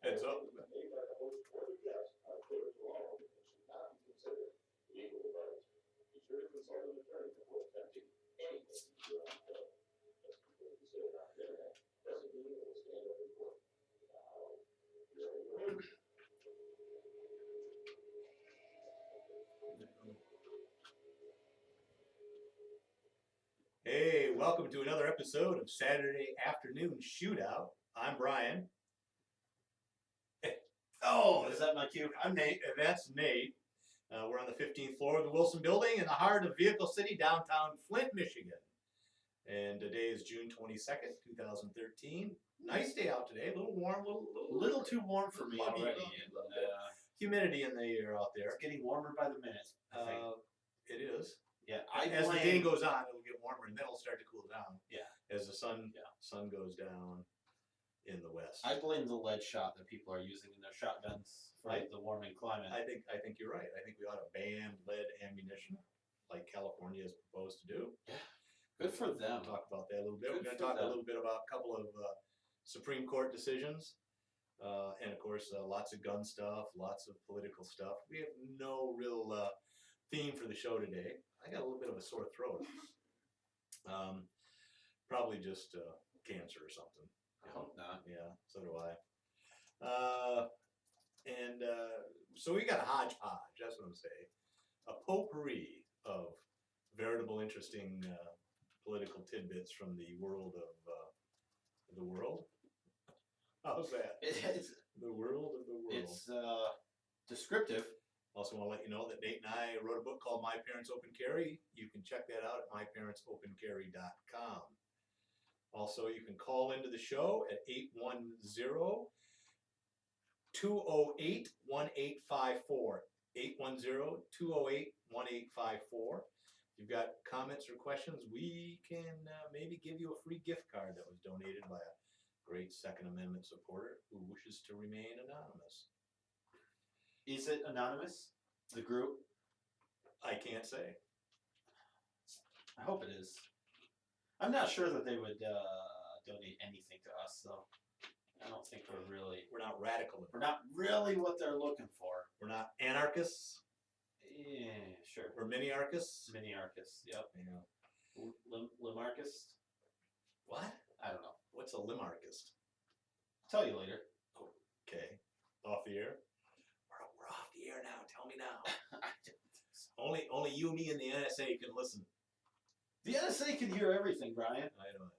Heads up. Made by the host or the guest are clear to all and should not be considered legal advice. Be sure to consult an attorney before attempting anything you're on film. Just because you say it on the internet doesn't mean it will stand up in court. Now, here we go. Hey, welcome to another episode of Saturday Afternoon Shootout. I'm Brian. Oh, is that my cue? I'm Nate, and that's Nate. We're on the 15th floor of the Wilson Building in the heart of Vehicle City, downtown Flint, Michigan. And today is June 22nd, 2013. Nice day out today. A little warm, Little too warm for me muggy, already. little And, humidity in the air out there. it's getting warmer by the minute, I think. It is. Yeah, As the day goes on, it'll get warmer, and then it'll start to cool down. Yeah. As the sun goes down in the west. I blame the lead shot that people are using in their shotguns for the warming climate. I think you're right. I think we ought to ban lead ammunition, like California has proposed to do. Good for them. We'll talk about that a little bit. We're Good going to for talk a them. little bit about a couple of Supreme Court decisions, and of course, lots of gun stuff, lots of political stuff. We have no real theme for the show today. I got a little bit of a sore throat. Probably just cancer or something. I hope not. Yeah, so do I. So we got a hodgepodge, that's what I'm saying. A potpourri of veritable interesting political tidbits from the world of the world. How's that? It's The world of the world. it's descriptive. Also want to let you know that Nate and I wrote a book called My Parents Open Carry. You can check that out at myparentsopencarry.com. Also, you can call into the show at 810-208-1854. 810-208-1854. If you've got comments or questions, we can maybe give you a free gift card that was donated by a great Second Amendment supporter who wishes to remain anonymous. Is it anonymous? The group? I can't say. I hope it is. I'm not sure that they would donate anything to us, though. I don't think we're We're not radical. not really what they're looking for. We're not anarchists. Yeah, sure. We're mini-archists. Mini-archist, yep. Yeah. Limarchist? What? I don't know. What's a limarchist? Tell you later. Okay. Off the air? We're off the air now. Tell me now. I don't think so. Only you, me, and the NSA can listen. The NSA can hear everything, Brian. I know it.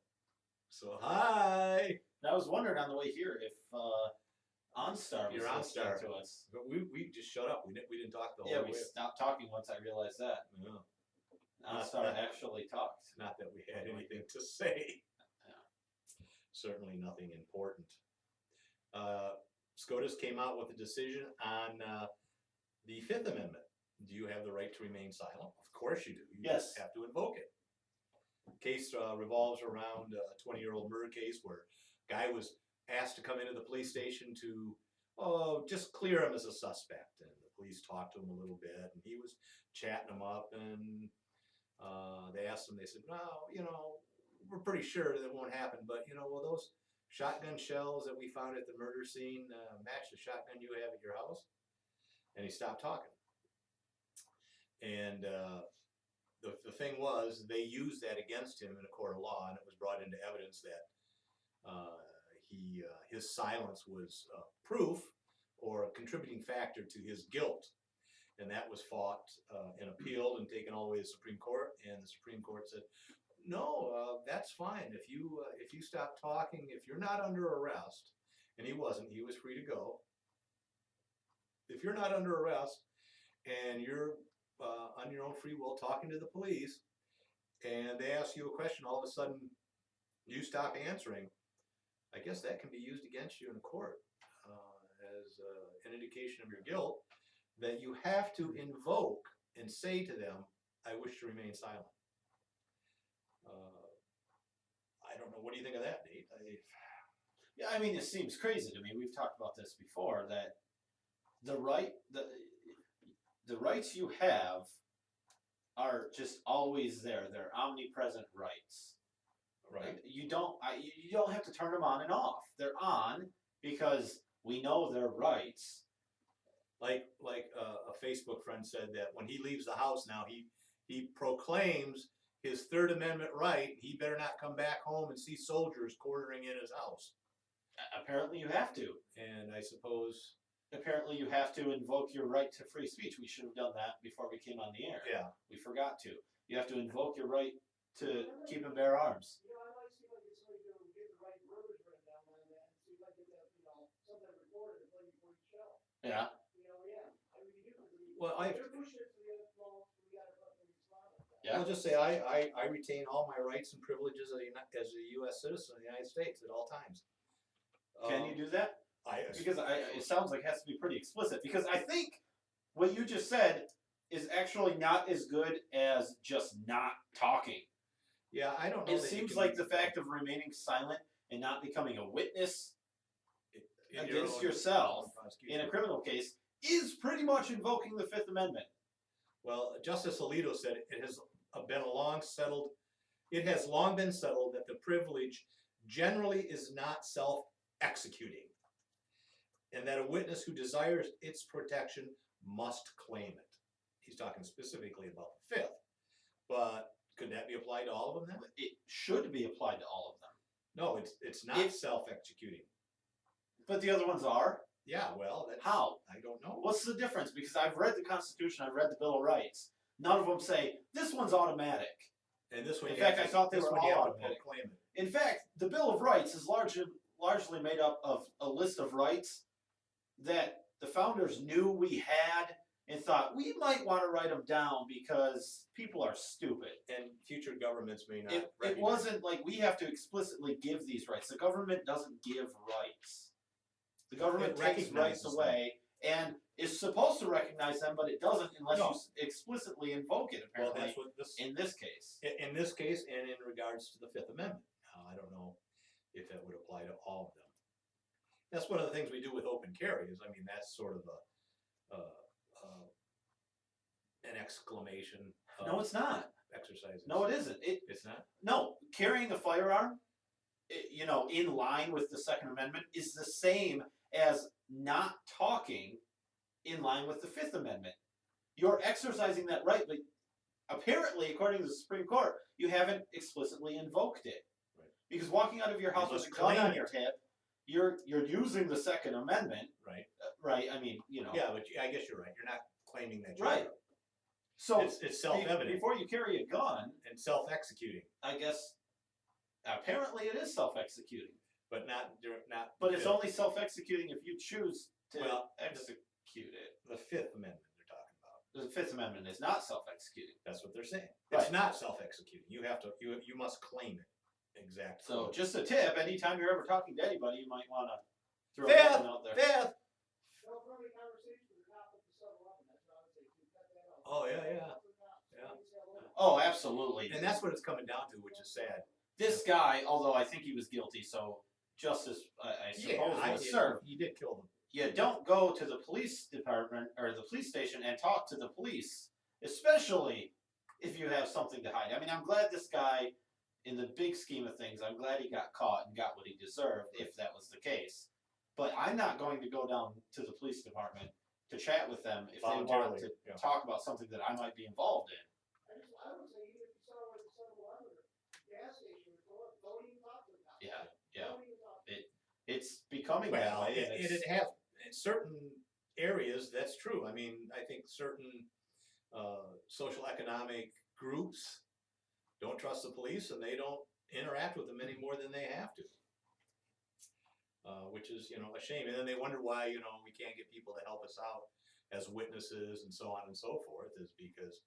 So, hi. And I was wondering on the way here if OnStar was You're listening OnStar. to us. But we just shut up. We didn't talk the whole Yeah, way. we stopped talking once I realized that. No, OnStar actually talked. not that we had anything to say. Yeah. Certainly nothing important. SCOTUS came out with a decision on the Fifth Amendment. Do you have the right to remain silent? Of course you do. You Yes. just have to invoke it. The case revolves around a 20-year-old murder case where a guy was asked to come into the police station to just clear him as a suspect. And the police talked to him a little bit, and he was chatting them up, and they asked him, they said, well, we're pretty sure that won't happen, but, will those shotgun shells that we found at the murder scene match the shotgun you have at your house? And he stopped talking. And the thing was, they used that against him in a court of law, and it was brought into evidence that his silence was proof or a contributing factor to his guilt. And that was fought and appealed and taken all the way to the Supreme Court, and the Supreme Court said, no, that's fine. If you stop talking, if you're not under arrest, and he wasn't, he was free to go. If you're not under arrest and you're on your own free will talking to the police, and they ask you a question, all of a sudden you stop answering, I guess that can be used against you in court as an indication of your guilt, that you have to invoke and say to them, I wish to remain silent. I don't know. What do you think of that, Nate? Yeah, I mean, it seems crazy to me. We've talked about this before, that the rights you have are just always there. They're omnipresent rights. Right. You don't have to turn them on and off. They're on because We know their rights. Like a Facebook friend said that when he leaves the house now, he proclaims his Third Amendment right. He better not come back home and see soldiers quartering in his house. Apparently you have to. And I suppose, Apparently you have to invoke your right to free speech. We should have done that before we came on the air. yeah, We forgot to. You have to invoke your right to keep and bear arms. You know, I might see if I can get the right verbiage written down on that, and see if I can get that, something recorded and play before you show. Yeah. I mean, you do. Well, They're pushing it to the other floor, we gotta fucking respond to that. Yeah. I'll just say I retain all my rights and privileges as a U.S. citizen of the United States at all times. Can you do that? Because it sounds like it has to be pretty explicit. Because I think what you just said is actually not as good as just not talking. Yeah, I don't know. It that you seems can- like the fact of remaining silent and not becoming a witness in your against own- yourself own prosecution. in a criminal case is pretty much invoking the Fifth Amendment. Well, Justice Alito said it has been long settled that the privilege generally is not self-executing, and that a witness who desires its protection must claim it. He's talking specifically about the Fifth, but could that be applied to all of them then? It should be applied to all of them. No, it's not If- self-executing. But the other ones are. Yeah, well, that's, How? I don't know. What's the difference? Because I've read the Constitution, I've read the Bill of Rights. None of them say this one's automatic. And this one, In you have fact, I to- thought they this were one you all have to automatic. proclaim it. In fact, the Bill of Rights is largely made up of a list of rights that the founders knew we had and thought we might want to write them down because people are stupid. And future governments may not. It recognize wasn't like we have to explicitly give these rights. The government doesn't give rights. The government It takes rights recognizes away and is supposed to recognize them, but it doesn't unless No. you explicitly invoke it, Well, apparently, that's what this, in this case. in this case, and in regards to the Fifth Amendment. Now, I don't know if that would apply to all of them. That's one of the things we do with open carry. Is, I mean, that's sort of an exclamation. Of No, it's not. exercises. No, it isn't. It's not. No, carrying a firearm, in line with the Second Amendment, is the same as not talking in line with the Fifth Amendment. You're exercising that right, but apparently, according to the Supreme Court, you haven't explicitly invoked it. Right. Because walking out of your house with must a gun claim on it. your hip, you're using the Second Amendment, Right. right? I mean, Yeah, but I guess you're right. You're not claiming that. You're Right. So It's self-evident before you carry a gun, and self-executing, I guess apparently it is self-executing. but not. But it's only self-executing if you choose to Well, execute it. the Fifth Amendment they're talking about. The Fifth Amendment is not self-executing. That's what they're saying. Right. It's not self-executing. You have to. You must claim it. Exactly. So just a tip: anytime you're ever talking to anybody, you might want to throw Fifth, that one out there. Fifth. Don't throw any conversation with the cop with the subtle weapon, that's what I would say, too, cut that out. Oh yeah. Oh, absolutely. And that's what it's coming down to, which is sad. This guy, although I think he was guilty, so justice, I suppose, was served. He did kill them. You don't go to the police department or the police station and talk to the police, especially if you have something to hide. I mean, I'm glad this guy, in the big scheme of things, I'm glad he got caught and got what he deserved, if that was the case. But I'm not going to go down to the police department to chat with them if they want Voluntarily, to yeah. talk about something that I might be involved in. I would say, even if you saw where the subtle weapon, gas station, don't even talk to the cop. Yeah, yeah. Don't even talk to them. It's becoming that Well, way. and it it's- has in certain areas. That's true. I mean, I think certain social economic groups don't trust the police, and they don't interact with them any more than they have to. Which is, a shame. And then they wonder why, we can't get people to help us out as witnesses and so on and so forth. Is because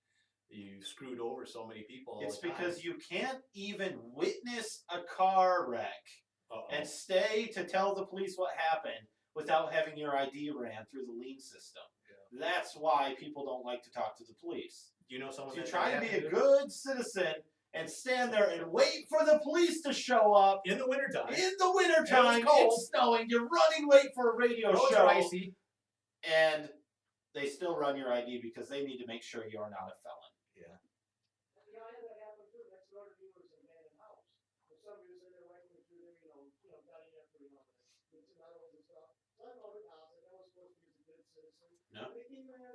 you screwed over so many people. All It's the time. because you can't even witness a car wreck Uh-oh. and stay to tell the police what happened without having your ID ran through the lien system. Yeah. That's why people don't like to talk to the police. Do you know someone So you that try to had be a do it? good citizen and stand there and wait for the police to show up in the wintertime. in the wintertime. It was cold. It's snowing. You're running late for a radio Roads show. are icy. And they still run your ID because they need to make sure you're not a felon. I had that happen too, next door to me was an abandoned house. If somebody was in there rifling through there, gunning up, it's another one and stuff. So I go No? They came in there,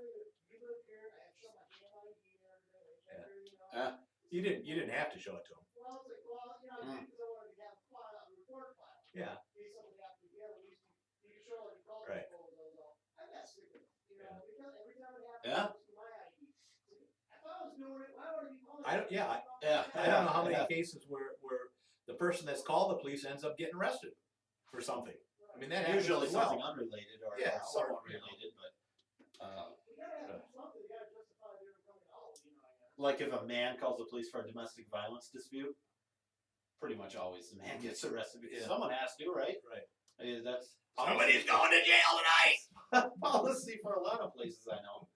you live here, I have to show my damn ID and everything, they check Yeah. here, you know. You didn't have to show it to them. Well, it's like, well, you know, Mm. because I wanted to have a file, a report file. Yeah. In case something happened again, at least you can show like call Right. people and those all. I'm not sick of it, you know, Yeah. because every time it happens, Yeah. it's my ID. If I was doing it, why would I be calling? I don't- yeah, Yeah. I don't know how many Yeah. cases where the person that's called the police ends up getting arrested for something. I mean, that happens Usually as well. something unrelated or, Yeah, or somewhat or, you know. related, but You gotta have something, you gotta justify they're coming out, you know, I guess. like if a man calls the police for a domestic violence dispute, pretty much always the man gets arrested because Yeah. someone has to, right? Right. That's Somebody's going to jail tonight. policy for a lot of places I know.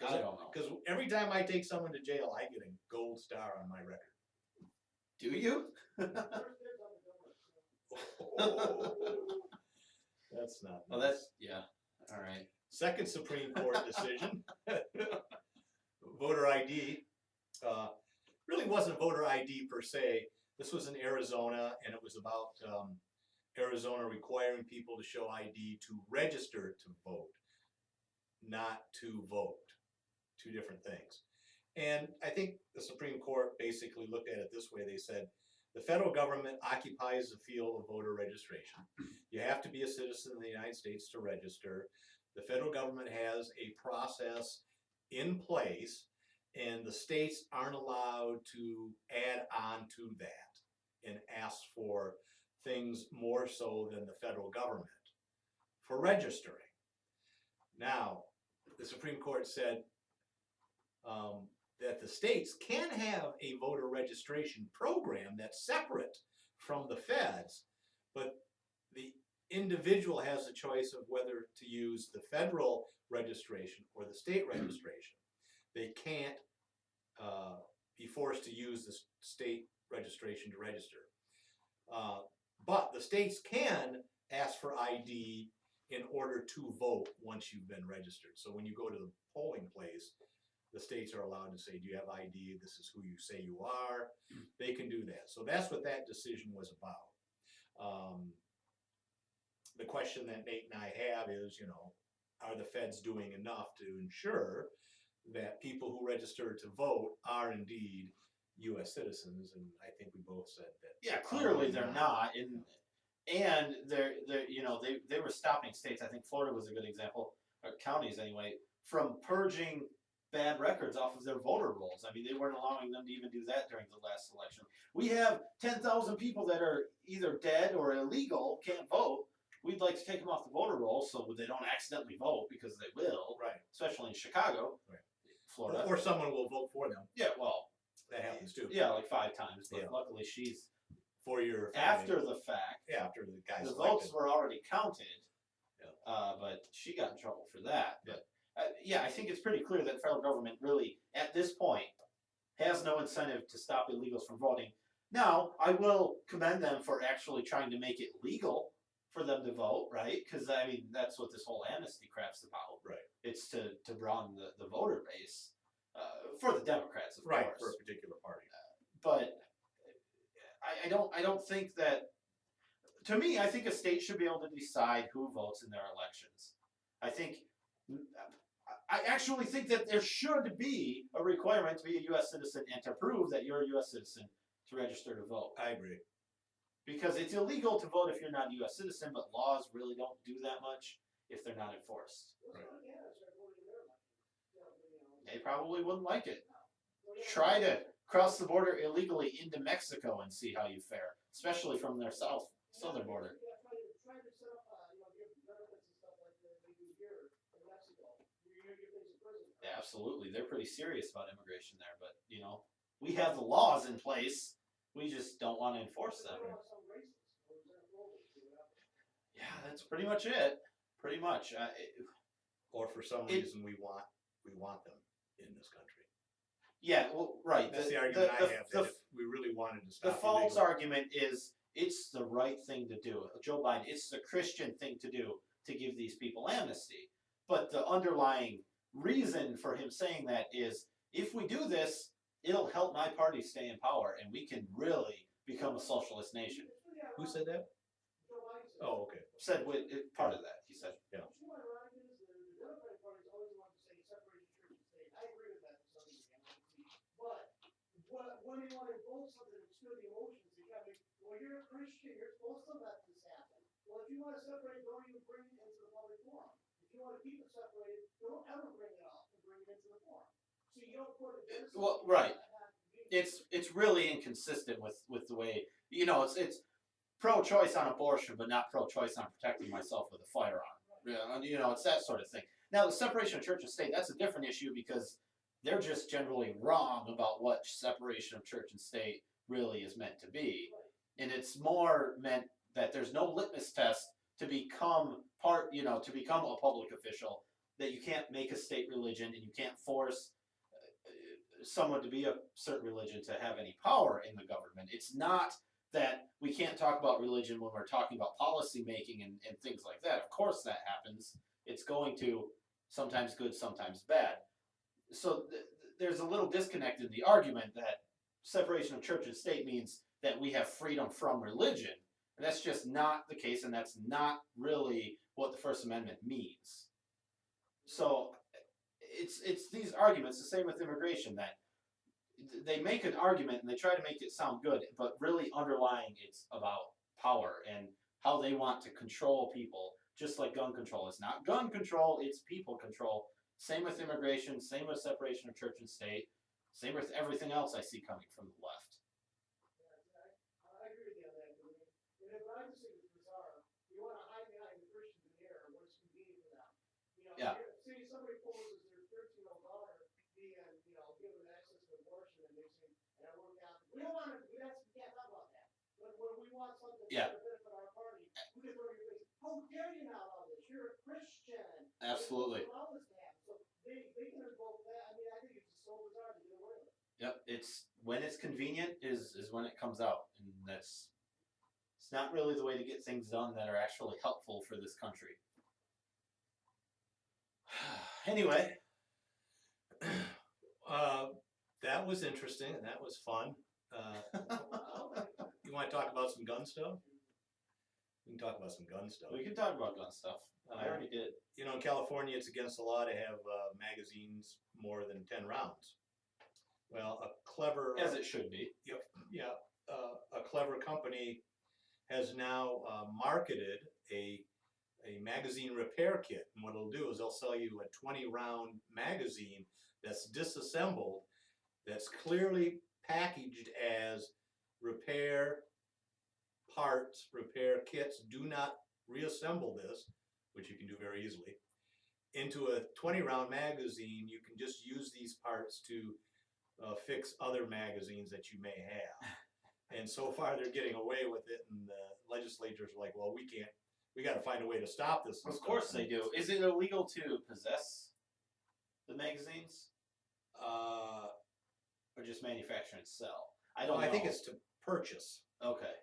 I don't know. Because every time I take someone to jail, I get a gold star on my record. Do you? First dibs on the donuts, you know. That's not. Well, nice. that's yeah. All right. Second Supreme Court decision, voter ID, really wasn't voter ID per se. This was in Arizona, and it was about Arizona requiring people to show ID to register to vote, not to vote. Two different things. And I think the Supreme Court basically looked at it this way. They said, the federal government occupies the field of voter registration. You have to be a citizen of the United States to register. The federal government has a process in place, and the states aren't allowed to add on to that and ask for things more so than the federal government for registering. Now, the Supreme Court said that the states can have a voter registration program that's separate from the feds, but the individual has the choice of whether to use the federal registration or the state registration. They can't be forced to use the state registration to register. But the states can ask for ID in order to vote once you've been registered. So when you go to the polling place, the states are allowed to say, do you have ID? This is who you say you are. They can do that. So that's what that decision was about. The question that Nate and I have is, are the feds doing enough to ensure that people who register to vote are indeed U.S. citizens? And I think we both said that. Yeah, clearly they're not, and they were stopping states. I think Florida was a good example, or counties anyway, from purging bad records off of their voter rolls. I mean, they weren't allowing them to even do that during the last election. We have 10,000 people that are either dead or illegal, can't vote. We'd like to take them off the voter roll so they don't accidentally vote, because they will, Right. especially in Chicago, Right. Florida. Or someone will vote for them. Yeah, well, That happens too. yeah, like 5 times, but Yeah. luckily she's For your after the fact. yeah, after the guys The votes elected. were already counted, Yeah. but she got in trouble for that. But I think it's pretty clear that the federal government really, at this point, has no incentive to stop illegals from voting. Now, I will commend them for actually trying to make it legal for them to vote, right? Because, I mean, that's what this whole amnesty crap's about. Right. It's to broaden the voter base for the Democrats, of Right, course. for a particular party. But I don't think that. To me, I think a state should be able to decide who votes in their elections. I actually think that there should be a requirement to be a U.S. citizen and to prove that you're a U.S. citizen to register to vote. I agree. Because it's illegal to vote if you're not a U.S. citizen, but laws really don't do that much if they're not enforced. They probably wouldn't like it. Try to cross the border illegally into Mexico and see how you fare, especially from their southern border. Try to set up, give benefits and stuff like that they do here in Mexico. You're gonna get things in prison. Yeah, absolutely. They're pretty serious about immigration there, but we have the laws in place. We just don't want to enforce them. Yeah, that's pretty much it. Pretty much. Or for some reason we want them in this country. Yeah, well, right. That's the argument I have. That if we really wanted to The stop false illegal- argument is it's the right thing to do. Joe Biden, it's the Christian thing to do to give these people amnesty. But the underlying reason for him saying that is, if we do this, it'll help my party stay in power, and we can really become a socialist nation. Who said that? Oh, okay. said part of that. He said, But you know what ironic is, the Democratic Party's always wanted to say separation of church and state. I agree with that to some degree, but when they want to invoke something to stir the emotions, they try to make, well, you're a Christian, you're supposed to let this happen. Well, if you want to separate, don't even bring it into the public forum. If you want to keep it separated, don't ever bring it up and bring it into the forum. So you don't put it. well, right. It's really inconsistent with the way, you know, it's pro-choice on abortion, but not pro-choice on protecting myself with a firearm. Yeah, you know, it's that sort of thing. Now, the separation of church and state, that's a different issue because they're just generally wrong about what separation of church and state really is meant to be. And it's more meant that there's no litmus test to become to become a public official, that you can't make a state religion and you can't force someone to be a certain religion to have any power in the government. It's not that we can't talk about religion when we're talking about policy making and things like that. Of course that happens. It's going to sometimes good, sometimes bad. So there's a little disconnect in the argument that separation of church and state means that we have freedom from religion. And that's just not the case, and that's not really what the First Amendment means. So it's these arguments, the same with immigration, that they make an argument and they try to make it sound good, but really underlying it's about power and how they want to control people, just like gun control. It's not gun control, it's people control. Same with immigration, same with separation of church and state, same with everything else I see coming from the left. I agree with you on that. And if I just think it's bizarre, you want to hide behind the Christians in the air when it's convenient for them. You know, Yeah. see somebody poses their 13-year-old daughter being, given access to abortion, and they say, and I work out. We don't want to. We can't talk about that. But when we want something to benefit our party, we can throw in your face. How dare you not allow this? You're a Christian. Absolutely. Allow this to happen. So they can invoke that. I mean, I think it's just so bizarre to get away with it. Yep, it's when it's convenient is when it comes out, and it's not really the way to get things done that are actually helpful for this country. Anyway, That was interesting and that was fun. You want to talk about some gun stuff? We can talk about some gun stuff. we can talk about gun stuff. I already did. You know, in California, it's against the law to have magazines more than 10 rounds. Well, a clever, As it should be. a clever company has now marketed a magazine repair kit. And what it'll do is they'll sell you a 20-round magazine that's disassembled, that's clearly packaged as repair parts, repair kits. Do not reassemble this, which you can do very easily, into a 20-round magazine. You can just use these parts to fix other magazines that you may have. And so far they're getting away with it, and the legislatures are like, well, we got to find a way to stop this. Of course they do. Is it illegal to possess the magazines? Or just manufacture and sell? I don't know. I think it's to purchase. Okay.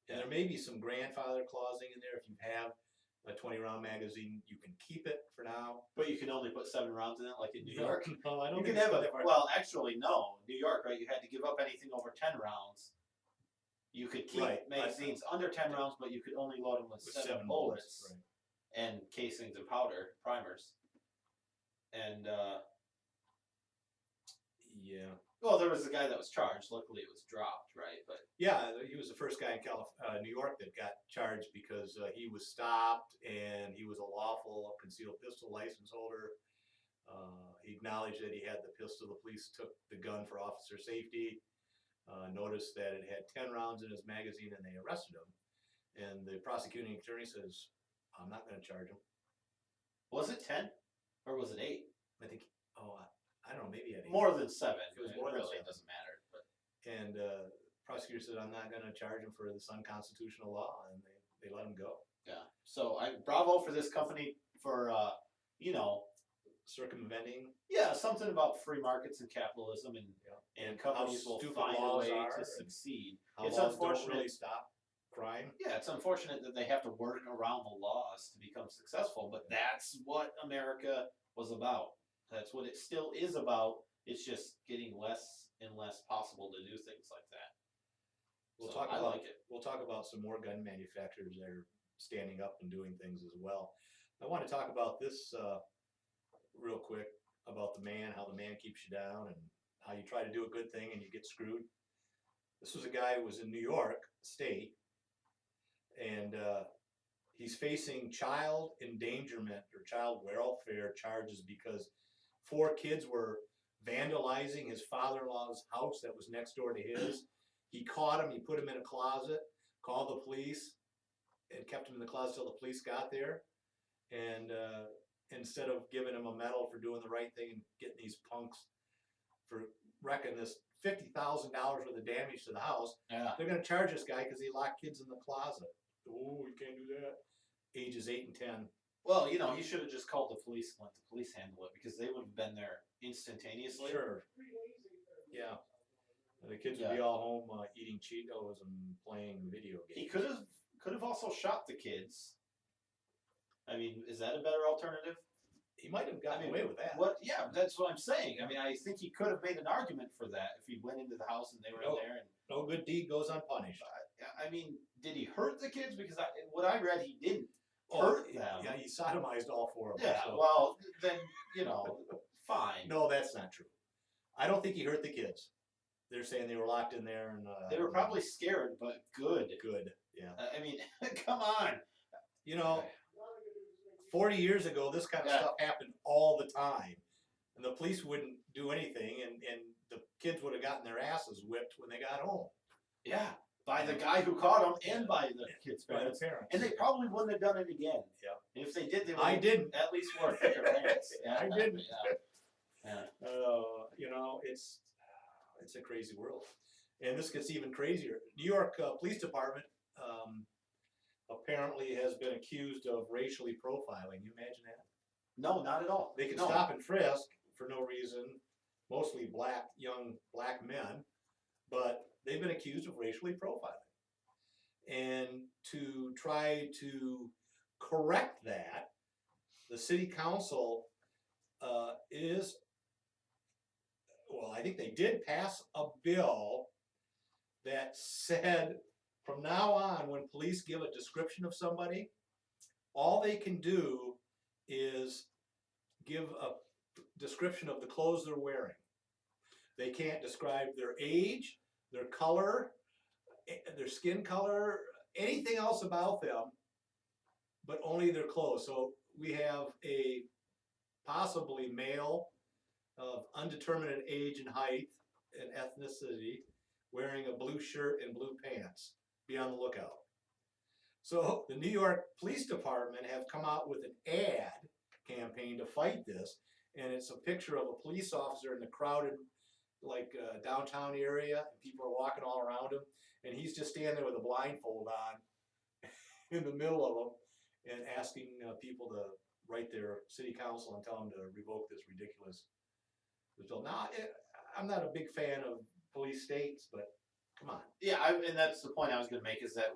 And there may be some grandfather clausing in there. If you have a 20-round magazine, you can keep it for now. But you can only put 7 rounds in it, like in New York? No, I don't You think can have so. well, actually, no. New York, right? You had to give up anything over 10 rounds. You could keep Right, magazines under 10 rounds, but you could only load them with, With 7 7 bullets right. and casings and powder, primers. And, Yeah. well, there was a guy that was charged. Luckily, it was dropped, right? But Yeah, he was the first guy in New York that got charged because he was stopped and he was a lawful concealed pistol license holder. He acknowledged that he had the pistol. The police took the gun for officer safety, noticed that it had 10 rounds in his magazine, and they arrested him. And the prosecuting attorney says, I'm not going to charge him. was it 10 or was it 8? I think, I don't know, maybe he had 8. More than 7. It was more than really 7. doesn't matter. But And prosecutor said, I'm not going to charge him for this unconstitutional law, and they let him go. yeah, so bravo for this company for Circumventing yeah, something about free markets and capitalism, and companies how will stupid find a laws way are to and succeed. how It's laws don't unfortunate. really stop crime. Yeah, it's unfortunate that they have to work around the laws to become successful, but that's what America was about. That's what it still is about. It's just getting less and less possible to do things like that. We'll So talk I about like it. We'll talk about some more gun manufacturers that are standing up and doing things as well. I want to talk about this real quick about the man, how the man keeps you down, and how you try to do a good thing and you get screwed. This was a guy who was in New York State, and he's facing child endangerment or child welfare charges because 4 kids were vandalizing his father-in-law's house that was next door to his. He caught him, he put him in a closet, called the police, and kept him in the closet till the police got there. And instead of giving him a medal for doing the right thing and getting these punks for wrecking this $50,000 worth of damage to the house, Yeah. they're going to charge this guy because he locked kids in the closet. Oh, you can't do that. Ages 8 and 10. Well, you know, he should have just called the police and let the police handle it because they would have been there instantaneously. Sure. Yeah. And the kids would be all home eating Cheetos and playing video games. He could have also shot the kids. I mean, is that a better alternative? He might have gotten away with that. What? Yeah, that's what I'm saying. I mean, I think he could have made an argument for that if he went into the house and they were in there. And No good deed goes unpunished. I mean, did he hurt the kids? Because what I read, he didn't Oh, hurt them. yeah, he sodomized all 4 of them. Yeah. so- Well, then fine. No, that's not true. I don't think he hurt the kids. They're saying they were locked in there and They were probably scared, but good. good. Yeah. I mean, come on. You know, 40 years ago, this kind of Yeah. stuff happened all the time, and the police wouldn't do anything, and the kids would have gotten their asses whipped when they got home Yeah, by the guy who caught him and by the kids' by the parents. parents. And they probably wouldn't have done it again. Yeah. And if they did, they would I didn't. at least wore thicker pants. Yeah, I didn't. Yeah. You know, it's a crazy world, and this gets even crazier. New York Police Department apparently has been accused of racially profiling. You imagine that? No, not at all. They can No. stop and frisk for no reason, mostly young black men, but they've been accused of racially profiling. And to try to correct that, the city council I think they did pass a bill that said from now on, when police give a description of somebody, all they can do is give a description of the clothes they're wearing. They can't describe their age, their color, their skin color, anything else about them, but only their clothes. So we have a possibly male of undetermined age and height and ethnicity wearing a blue shirt and blue pants. Be on the lookout. So the New York Police Department have come out with an ad campaign to fight this, and it's a picture of a police officer in the crowded downtown area, and people are walking all around him, and he's just standing there with a blindfold on in the middle of them and asking people to write their city council and tell them to revoke this ridiculous bill. Now, I'm not a big fan of police states, but come on. Yeah, and that's the point I was going to make is that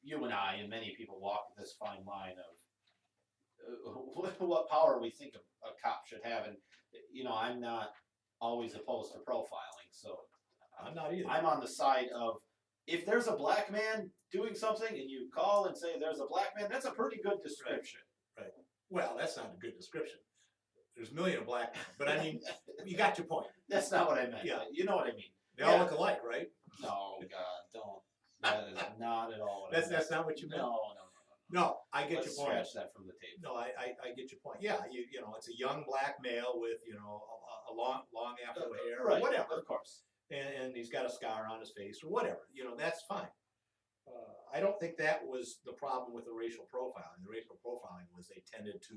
you and I, and many people walk this fine line of what power we think a cop should have. And, I'm not always opposed to profiling. So I'm not either. I'm on the side of if there's a black man doing something and you call and say there's a black man, that's a pretty good description. Well, that's not a good description. There's a million of black men, but I mean, you got your point. That's not what I meant. Yeah. But you know what I mean. They all look alike, right? No, God, don't. That is not at all what I That's meant. not what you meant. No. No, I get Let's your point. scratch that from the tape. No, I get your point. Yeah, you know, it's a young black male with a long afro hair or Right, whatever, of course. and he's got a scar on his face or whatever. That's fine. I don't think that was the problem with the racial profiling. The racial profiling was they tended to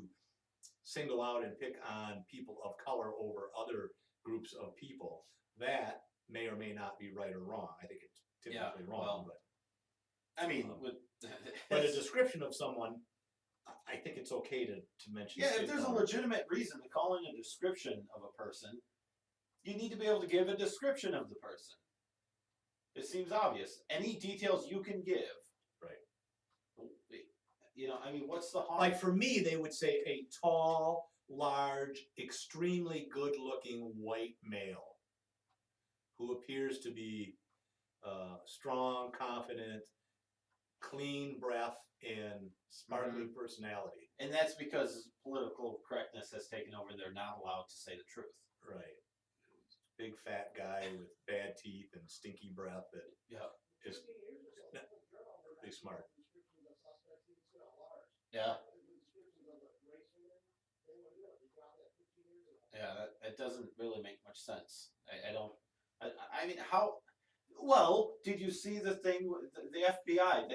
single out and pick on people of color over other groups of people. That may or may not be right or wrong. I think it's typically wrong, but. I mean, But a description of someone, I think it's okay to mention. yeah, skin if there's a color. legitimate reason to call in a description of a person, you need to be able to give a description of the person. It seems obvious. Any details you can give. Right. I mean, what's the harm? Like for me, they would say a tall, large, extremely good-looking white male who appears to be strong, confident, clean breath and sparkly personality. And that's because political correctness has taken over. They're not allowed to say the truth. Right. Big fat guy with bad teeth and stinky breath that Yeah. is 15 years or so, Yeah. the journal were Pretty smart. descriptions of suspects, even still at large. Yeah. The descriptions of like race and then they would do it. They dropped that 15 years ago. Yeah, that doesn't really make much sense. I don't. I mean, how? Well, did you see the thing with the FBI?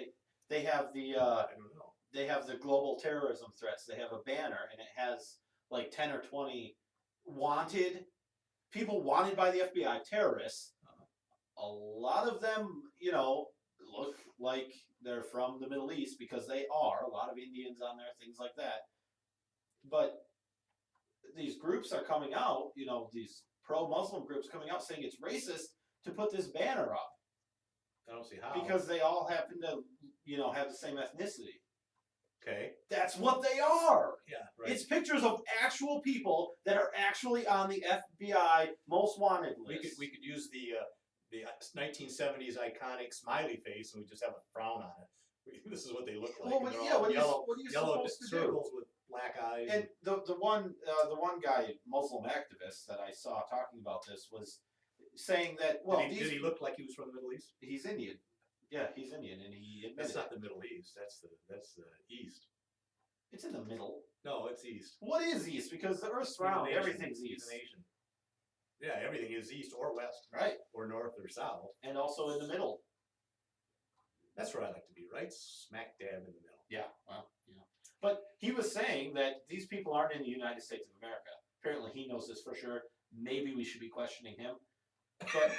They have the I don't know. they have the global terrorism threats. They have a banner and it has like 10 or 20 wanted people wanted by the FBI, terrorists. A lot of them, you know, look like they're from the Middle East because they are. A lot of Indians on there, things like that. But these groups are coming out, you know, these pro-Muslim groups coming out saying it's racist to put this banner up I don't see how. because they all happen to, you know, have the same ethnicity. Okay. That's what they are. Yeah. Right. It's pictures of actual people that are actually on the FBI most wanted we list. could use the 1970s iconic smiley face, and we just have a frown on it. This is what they look like. Well, and they're yeah, all what are you, yellow, what are you yellow supposed to do? circles with black eyes. And the one guy, Muslim activist that I saw talking about this was saying that did he look like he was from the Middle East? he's Indian. Yeah, he's Indian, and he admitted That's not the Middle East. That's the East. it's in the middle. No, it's East. What is East? Because the Earth's He's an round, Asian. everything's He's East, an Asian. Yeah, everything is East or West, right? or North or South. And also in the middle. That's where I like to be, right smack dab in the middle. Yeah, well, you know. But he was saying that these people aren't in the United States of America. Apparently, he knows this for sure. Maybe we should be questioning him. But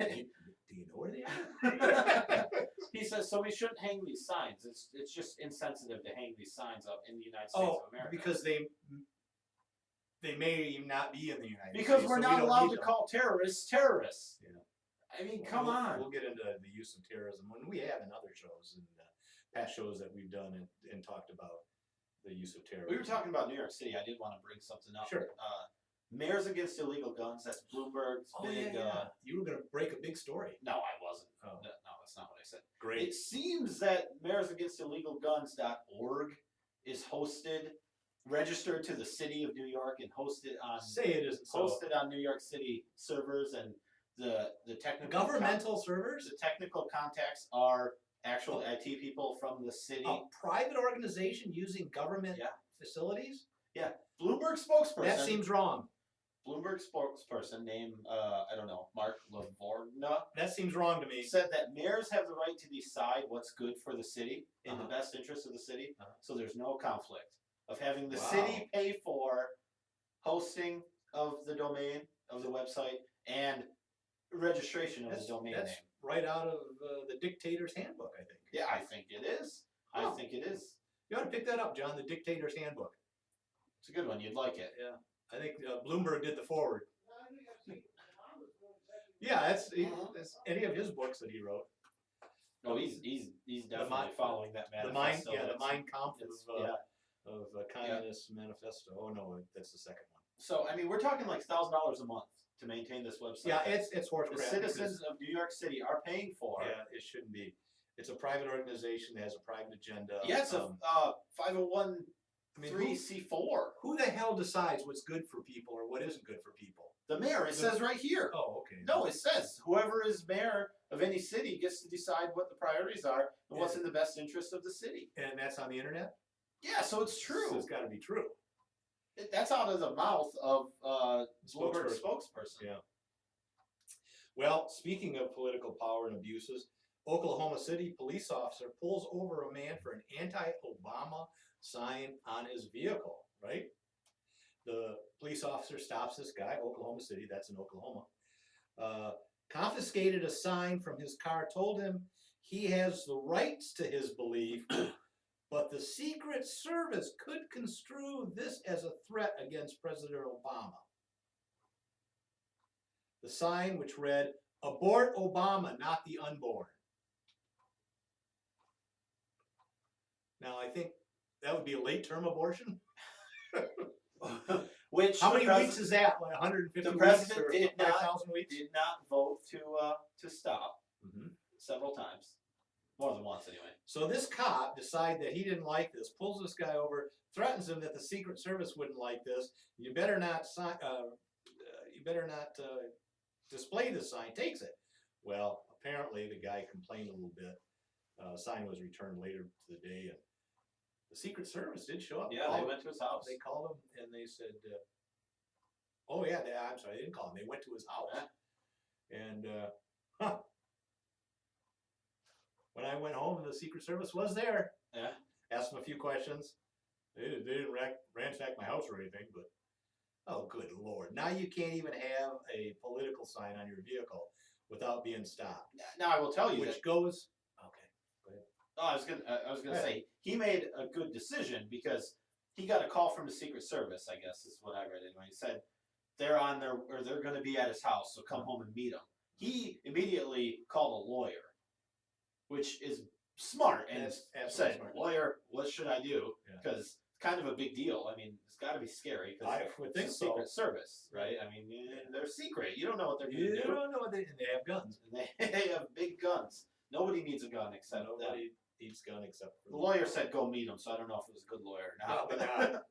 Do you know where they are? he says so. We shouldn't hang these signs. It's just insensitive to hang these signs up in the United States Oh, of America. because they may not be in the United Because States. we're so we not don't allowed need to them. call terrorists terrorists. Yeah. I mean, come on. We'll get into the use of terrorism when we have in other shows and past shows that we've done and talked about the use of terrorism. We were talking about New York City. I did want to bring something up. Sure. Mayors Against Illegal Guns. That's Bloomberg's Oh, big. yeah. You were going to break a big story. No, I wasn't. Oh. No, that's not what I said. Great. It seems that mayorsagainstillegalguns.org is registered to the city of New York, and hosted on Say it isn't so. hosted on New York City servers, and the technical Governmental servers? the technical contacts are actual IT people from the city. A private organization using government Yeah. facilities? Bloomberg spokesperson. That seems wrong. Bloomberg spokesperson named I don't know, Mark Lavorgna, That seems wrong to me. said that mayors have the right to decide what's good for the city in the Uh-huh. best interest of the city. Uh-huh. So there's no conflict of having the Wow. city pay for hosting of the domain of the website and registration of That's, the domain that's name. right out of the dictator's handbook, I think. Yeah, I think it is. Huh. I think it is. You ought to pick that up, John, the dictator's handbook. It's a good one. You'd like it. Yeah. I think Bloomberg did the forward. No, I think I've seen Obama's doing exactly. Yeah, Uh-huh. that's any of his books that he wrote. Oh, he's definitely Mind- following that The manifesto. Mein Kampf It's- of, yeah. Communist Manifesto. Oh no, that's the second one. So I mean, we're talking like $1,000 a month to maintain this website. Yeah, it's horse the crap. citizens of New York City are paying for. because- yeah, it shouldn't be. It's a private organization that has a private agenda. Yeah, it's a 501c4. I mean, who the hell decides what's good for people or what isn't good for people? The mayor, it says right here. Oh, okay. No, it says whoever is mayor of any city gets to decide what the priorities are and what's in the best interest of the city. And that's on the internet? Yeah, so it's So true. it's got to be true. That's out of the mouth of Bloomberg's Spokesperson. spokesperson. Yeah. Well, speaking of political power and abuses, Oklahoma City police officer pulls over a man for an anti-Obama sign on his vehicle, right? The police officer stops this guy, Oklahoma City, that's in Oklahoma, confiscated a sign from his car, told him he has the rights to his belief, but the Secret Service could construe this as a threat against President Obama. The sign, which read, "Abort Obama, not the unborn." Now, I think that would be a late-term abortion. Which How the many pres- weeks is that? Like 150 the weeks president or did not- 5,000 weeks? did not vote to stop Mhm. several times. More than once, anyway. So this cop decided that he didn't like this, pulls this guy over, threatens him that the Secret Service wouldn't like this. You better not sign. You better not display this sign. Takes it. Well, apparently the guy complained a little bit. Sign was returned later to the day, and the Secret Service did show up. Yeah, they went to his house. They called him and they said, "Oh yeah, I'm sorry, they didn't call him. They went to his house." And when I went home, the Secret Service was there. Yeah. Asked him a few questions. They didn't ransack my house or anything, but oh, good Lord! Now you can't even have a political sign on your vehicle without being stopped. Now I will tell you Which that. goes okay. Oh, I was gonna say he made a good decision because he got a call from the Secret Service. I guess is what I read anyway. He said they're going to be at his house, so come home and meet him. He immediately called a lawyer, which is smart, and That's said, absolutely smart. "Lawyer, what should I do?" Yeah. Because it's kind of a big deal. I mean, it's got to be scary because I would think it's so. Secret Service, right? I mean, they're secret. You don't know what they're going to You do. don't know and they have guns. And they have big guns. Nobody needs a gun except them. Nobody needs gun except for The lawyer said go meet him, so I don't know if it was a good lawyer or not. Probably not.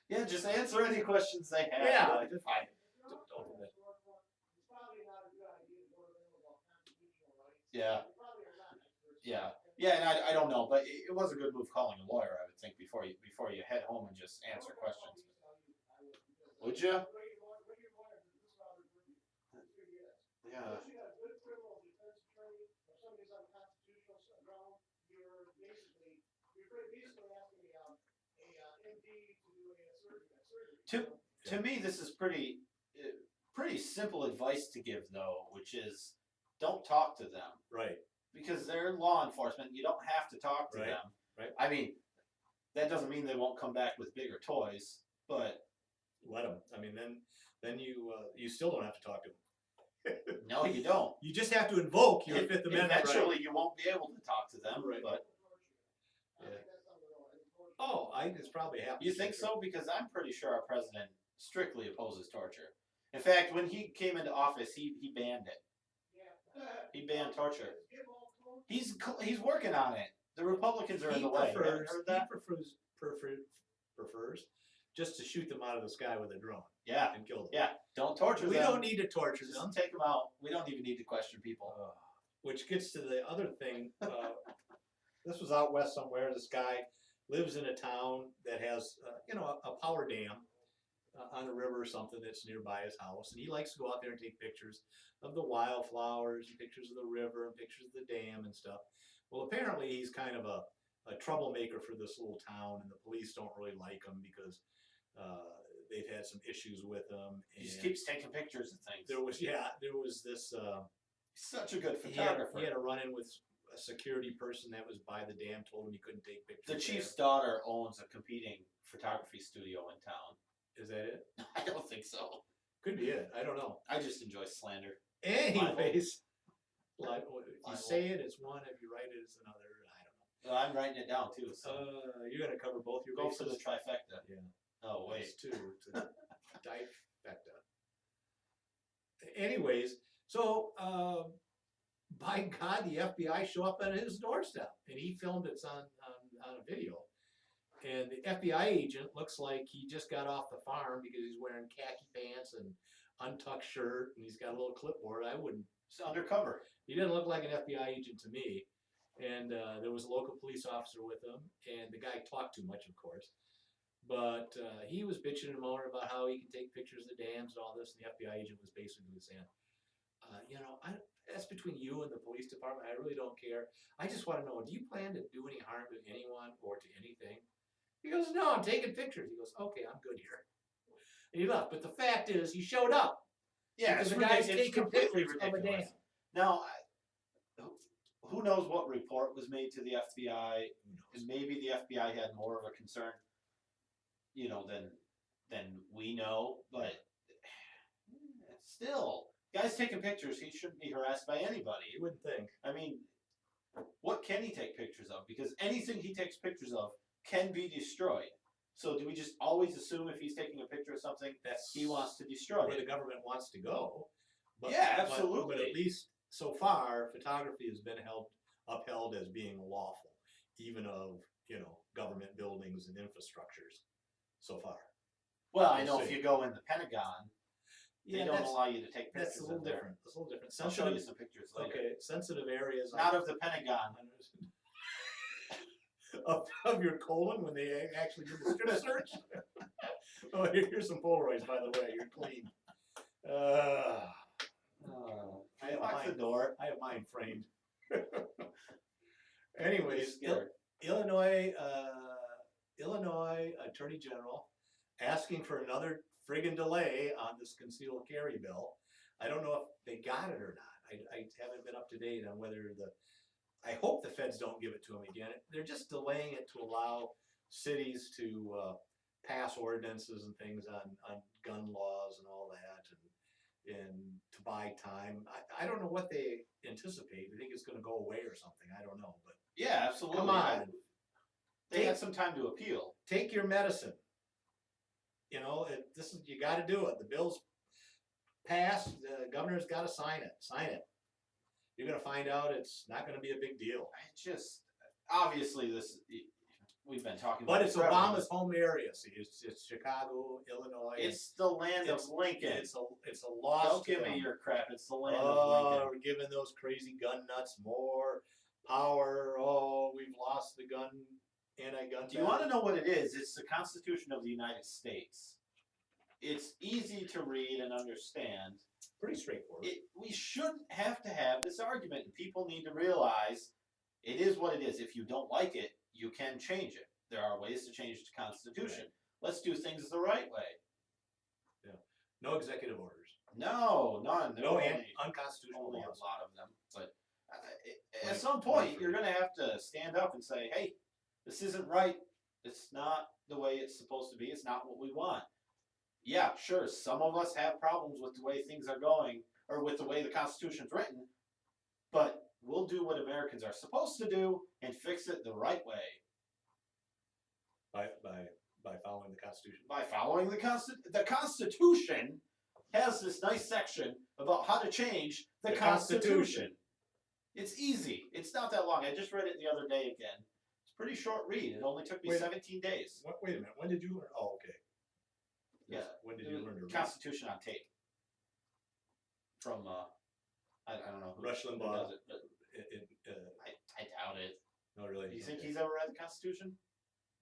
Yeah, just answer any questions they have. Yeah, Like, just- fine. Don't do that. It's probably not a good idea to go to them about constitutional rights. Yeah. They probably are not experts. Yeah. Yeah, and I don't know, but it was a good move calling a lawyer, I would think, before you head home and just answer questions. Would you? Yeah. Unless you got a good criminal defense attorney or somebody's on constitutional ground, you're basically asking a MD to do a surgery. To me, this is pretty simple advice to give, though, which is don't talk to them Right. because they're law enforcement. You don't have to talk to Right, them. right. I mean, that doesn't mean they won't come back with bigger toys, but Let them. I mean, then you still don't have to talk to them. no, you don't. You just have to invoke your Fifth Amendment right. Eventually, you won't be able to talk to them, Right. but Oh, it's probably happened. you think so? Because I'm pretty sure our president strictly opposes torture. In fact, when he came into office, he banned it. He banned torture. He's working on it. The Republicans are in the way. You haven't heard that? He prefers just to shoot them out of the sky with a drone Yeah, and kill them. yeah. Don't torture We them. don't need to torture Just them. take them out. We don't even need to question people. Which gets to the other thing. This was out west somewhere. This guy lives in a town that has, a power dam on a river or something that's nearby his house, and he likes to go out there and take pictures of the wildflowers and pictures of the river and pictures of the dam and stuff. Well, apparently he's kind of a troublemaker for this little town, and the police don't really like him because they've had some issues with him. He just and keeps taking pictures of things. there was this. He's such a good He had photographer. a run-in with a security person that was by the dam, told him he couldn't take pictures. The there. chief's daughter owns a competing photography studio in town. Is that it? I don't think so. Could be it. I don't know. I just enjoy slander. Anyways, like, if you Libel. say it, it's one. If you write it, it's another. I don't know. Well, I'm writing it down too. So You're gonna cover both your go bases. for the trifecta. Yeah. Oh wait. It's two to trifecta. Anyways, so by God, the FBI show up at his doorstep, and he filmed it on a video. And the FBI agent looks like he just got off the farm because he's wearing khaki pants and untucked shirt, and he's got a little clipboard. It's undercover. He didn't look like an FBI agent to me. And there was a local police officer with him, and the guy talked too much, of course. But he was bitching and moaning about how he can take pictures of the dams and all this, and the FBI agent was basically saying, that's between you and the police department. I really don't care. I just want to know, do you plan to do any harm to anyone or to anything? He goes, no, I'm taking pictures. He goes, okay, I'm good here. And he left. But the fact is, he showed up. Yeah, Because it's, the guy's it's taking completely pictures of a ridiculous. dam. Now, who knows what report was made to the FBI? Who knows? And maybe the FBI had more of a concern, than we know. But still, guys taking pictures, he shouldn't be harassed by anybody. You wouldn't think. I mean, what can he take pictures of? Because anything he takes pictures of can be destroyed. So do we just always assume if he's taking a picture of something That's he wants to destroy where it? the government wants to go. Yeah, But absolutely. at least so far, photography has been held upheld as being lawful, even of, you know, government buildings and infrastructures so far. Well, I We'll know if see. you go in the Pentagon, they don't that's- allow you to take pictures That's a little in there. different, that's a little different. I'll show you Sensitive, some pictures later. okay, sensitive areas. Not of the Pentagon. Of your colon when they actually did the strip search. Oh, here's some Polaroids, by the way. You're clean. I have Lock the mine. door. I have mine framed. Anyways, Scared. Illinois Attorney General asking for another friggin' delay on this concealed carry bill. I don't know if they got it or not. I haven't been up to date on whether I hope the feds don't give it to them again. They're just delaying it to allow cities to pass ordinances and things on gun laws and all that, and to buy time. I don't know what they anticipate. They think it's gonna go away or something. I don't know, but Yeah, absolutely. come on, They had some time to appeal. take your medicine. You know, you gotta do it. The bill's passed, the governor's gotta sign it. Sign it. You're gonna find out it's not gonna be a big deal. I just, obviously, we've been talking But about it's it forever. Obama's home area. See, it's Chicago, Illinois. It's the land of it's- Lincoln. It's a loss. Don't to give me them. your crap. It's the land of Oh, Lincoln. we're giving those crazy gun nuts more power. Oh, we've lost the anti-gun. Do you want to know what it is? It's the Constitution of the United States. It's easy to read and understand. Pretty straightforward. We shouldn't have to have this argument, and people need to realize it is what it is. If you don't like it, you can change it. There are ways to change the Constitution. Let's do things the right way. No executive orders. No, none. There No are only, unconstitutional only a laws. lot of them. But Right. at some point, you're going to have to stand up and say, hey, this isn't right. It's not the way it's supposed to be. It's not what we want. Yeah, sure, some of us have problems with the way things are going, or with the way the Constitution's written, but we'll do what Americans are supposed to do and fix it the right way. By following the Constitution. By following the Constitution has this nice section about how to change the The Constitution. It's easy. It's not that long. I just read it the other day again. It's a pretty short read. It only took me Wait. 17 days. Wait a minute. When did you learn? Oh, okay. Yeah. When did you learn to read? Constitution on tape. From I don't know who Rush who Limbaugh. does it, but I doubt it. No, really. Do you think Okay. he's ever read the Constitution?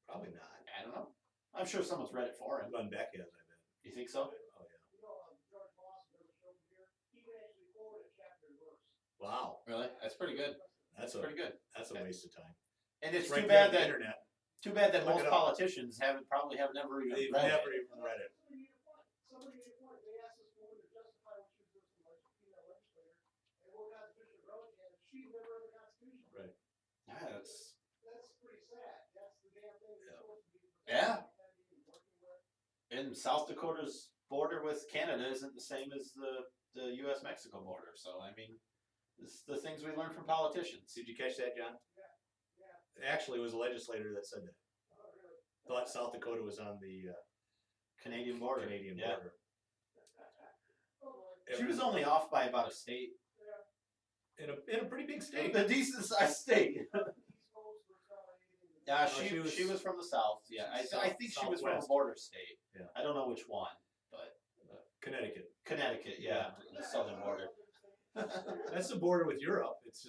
Probably not. I don't know. I'm sure someone's read it for him. Glenn Beck has, I bet. You think so? Oh yeah. You know, George Lawson, there was shown here, he can actually quote a chapter and verse. Wow. Really? That's pretty good. That's Pretty good. a waste of time. And it's right too there on bad the that internet. most Look it up. politicians probably have never even They've read never it. even read it. Somebody made a point. Somebody made a point. They asked this woman to justify what she was doing as a female legislator, and what Constitution wrote, and she never read the Constitution. Right. Yeah, that's That's pretty sad. That's the damn thing Yeah. that's supposed to be. Yeah. protecting and working with. and South Dakota's border with Canada isn't the same as the U.S.-Mexico border. So I mean, it's the things we learn from politicians. Did you catch that, John? Yeah. Actually, it was a legislator that said that. Oh, really? Thought South Dakota was on the Canadian border. Canadian Yeah. border. Oh, boy. She was only off by about a state, in a pretty big state. a decent sized state. East Coast was not anything. Yeah, No, she was from the south. Yeah, I South- think she was from a Southwest. border state. Yeah. I don't know which one, but Connecticut. Connecticut. Yeah, the southern border. That's the border with Europe. It's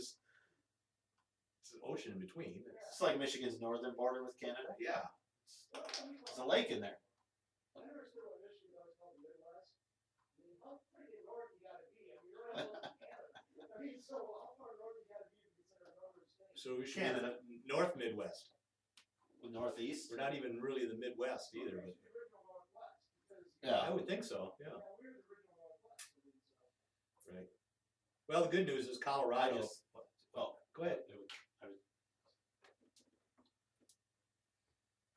an ocean in between. It's like Michigan's northern border with Canada. Yeah. There's a lake in there. I never understood what Michigan always called the Midwest. I mean, how freaking north you gotta be? I mean, you're right on Canada. I mean, so how far north you gotta be to consider a northern state? So we should Canada. North Midwest. Northeast. We're not even really the Midwest either. It's But the original Northwest, because, Yeah. I would think so. Yeah. we're the original Northwest. I mean, so. Right. Well, the good news is Colorado. Oh, Go ahead. I was-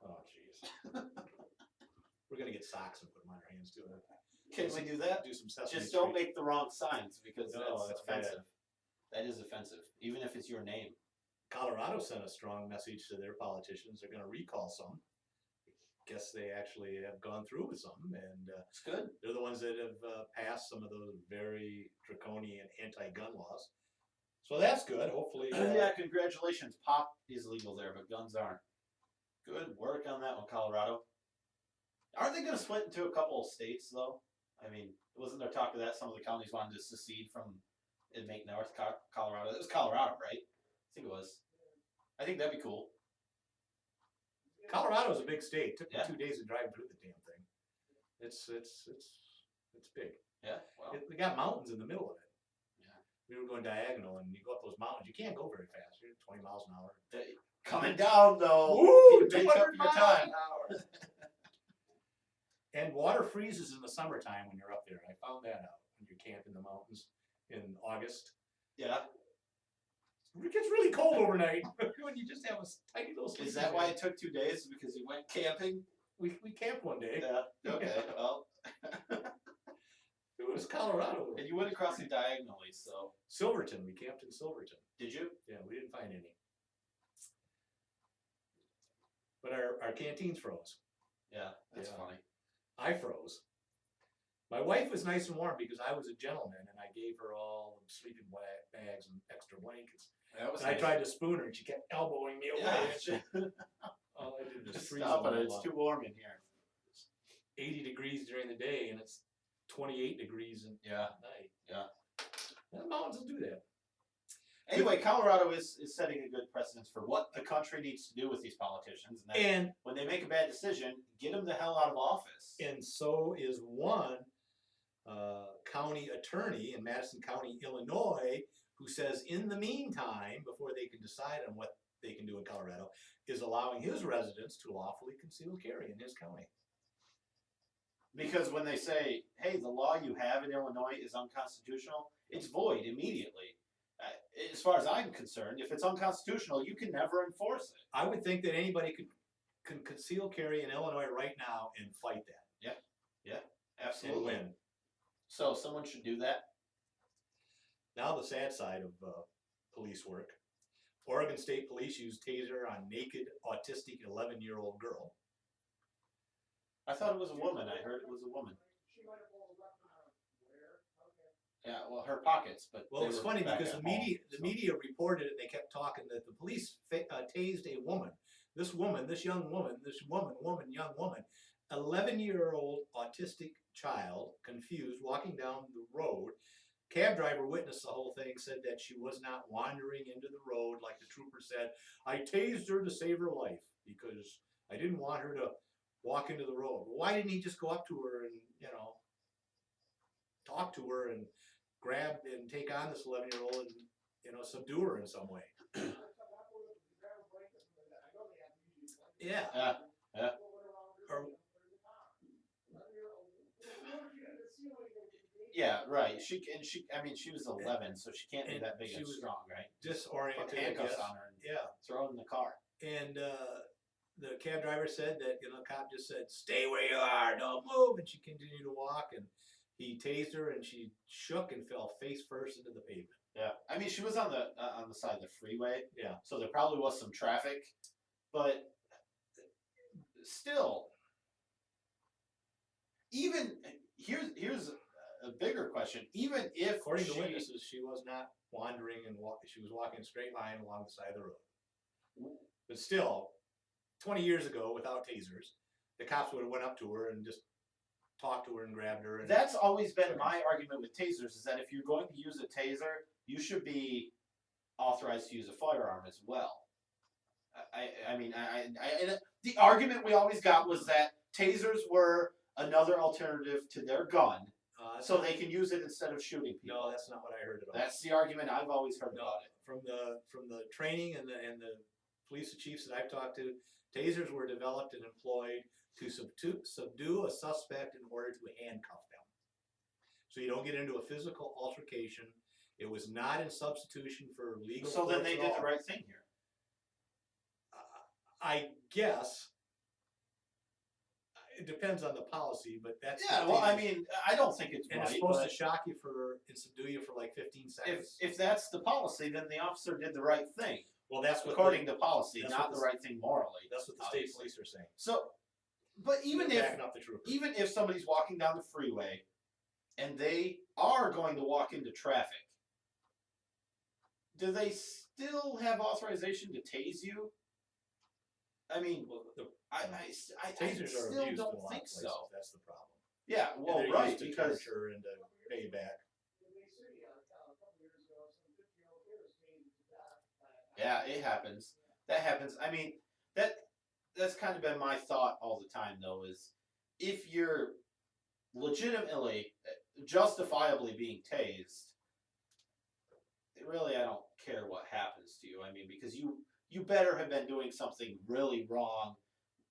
Oh, jeez. We're gonna get socks and put them on our hands too. Can we do that? Do some Sesame Just don't Street. make the wrong signs because No, that's that's bad. offensive. That is offensive, even if it's your name. Colorado sent a strong message to their politicians. They're gonna recall some. Guess they actually have gone through with some, and It's good. they're the ones that have passed some of those very draconian anti-gun laws. So that's good. Hopefully, Yeah, congratulations. Pop is legal there, but guns aren't. Good work on that one, Colorado. Aren't they going to split into a couple of states, though? I mean, wasn't there talk of that? Some of the counties wanted to secede from and make North Colorado. It was Colorado, right? I think it was. I think that'd be cool. Colorado's a big state. Took me Yeah. 2 days to drive through the damn thing. It's big. Yeah, well, We got mountains in the middle of it. Yeah. We were going diagonal, and you go up those mountains. You can't go very fast. You're 20 miles an hour. coming down, though. Woo! Make 200 up your miles time. an hour. And water freezes in the summertime when you're up there. I found that out when you camp in the mountains in August. Yeah. It gets really cold overnight when you just have a tiny little. Is sleeping that why bag. it took 2 days? Because you went camping? we camped one day? Yeah. Okay. Well, It was Colorado. and you went across it diagonally, so. Silverton. We camped in Silverton. Did you? Yeah, we didn't find any. But our canteens froze. Yeah, that's Yeah. funny. I froze. My wife was nice and warm because I was a gentleman and I gave her all the sleeping bags and extra blankets. That was And I nice. tried to spoon her and she kept elbowing me away. Yeah. All I did was Just freeze stop them it. all It's up. too warm in here. 80 degrees during the day and it's 28 degrees Yeah. at night. Yeah. The mountains will do that. Anyway, Colorado is setting a good precedence for what the country needs to do with these politicians. And that And when they make a bad decision, get them the hell out of office. And so is one county attorney in Madison County, Illinois, who says in the meantime, before they can decide on what they can do in Colorado, is allowing his residents to lawfully conceal carry in his county. Because when they say, hey, the law you have in Illinois is unconstitutional, it's void immediately. As far as I'm concerned, if it's unconstitutional, you can never enforce it. I would think that anybody can conceal carry in Illinois right now and fight that and Absolutely. win. So someone should do that. Now the sad side of police work. Oregon State Police used taser on naked autistic 11-year-old girl. I thought it was a woman. I heard it was a woman. She might have pulled a weapon out. Where? Okay. Yeah, well, her pockets, but Well, they it's were funny back because at the home, media so. reported it. And they kept talking that the police tased a woman. This young woman, young woman, 11-year-old autistic child, confused, walking down the road. Cab driver witnessed the whole thing, said that she was not wandering into the road like the trooper said. I tased her to save her life because I didn't want her to walk into the road. Well, why didn't he just go up to her and, talk to her and grab and take on this 11-year-old and, subdue her in some way? Yeah. Or, Yeah, right. She was 11, so she can't be and that big she and was strong, right? Put disoriented, I handcuffs guess. on her and Yeah. throw her in the car. And the cab driver said that, the cop just said, stay where you are, don't move. And she continued to walk and he tased her and she shook and fell face first into the pavement. Yeah, I mean, she was on the side of the freeway. Yeah. So there probably was some traffic, but still, even here's a bigger question. Even if According to she- witnesses, she was not wandering and she was walking a straight line along the side of the road. But still, 20 years ago, without tasers, the cops would have went up to her and just talked to her and grabbed her. And That's always been my argument with tasers, is that if you're going to use a taser, you should be authorized to use a firearm as well. I mean, the argument we always got was that tasers were another alternative to their gun, so they can use it instead of shooting people. No, that's not what I heard at all. That's the argument I've always heard No, about it. from the training and the police chiefs that I've talked to, tasers were developed and employed to subdue a suspect in order to handcuff them. So you don't get into a physical altercation. It was not in substitution for legal. So then force they at did all. the right thing here. I guess. It depends on the policy, but that's. Yeah, well, I mean, I don't think it's And right. it's supposed but to shock you and subdue you for like 15 seconds. if that's the policy, then the officer did the right thing, Well, that's what according to policy, that's not what the the- right thing morally. that's what the state obviously. police are saying. So, but even They're if backing up the trooper. even if somebody's walking down the freeway and they are going to walk into traffic, do they still have authorization to tase you? I mean, Well, the I tasers are still abused in a don't lot of think places. so. That's the problem. Yeah, And well, they're right, used to because torture and to pay back. In Bay City, a couple years ago, some 50-year-old kid was maiming to death by a yeah, it happens. That happens. I mean, that's kind of been my thought all the time, though, is if you're legitimately, justifiably being tased, really, I don't care what happens to you. I mean, because you better have been doing something really wrong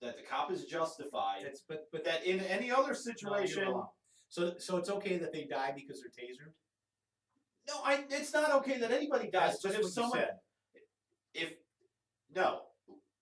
that the cop is justified. It's but That in any other no, situation, you're wrong. So it's okay that they die because they're tasered. no, it's not okay that anybody dies. That's But just if what someone, you said. if no,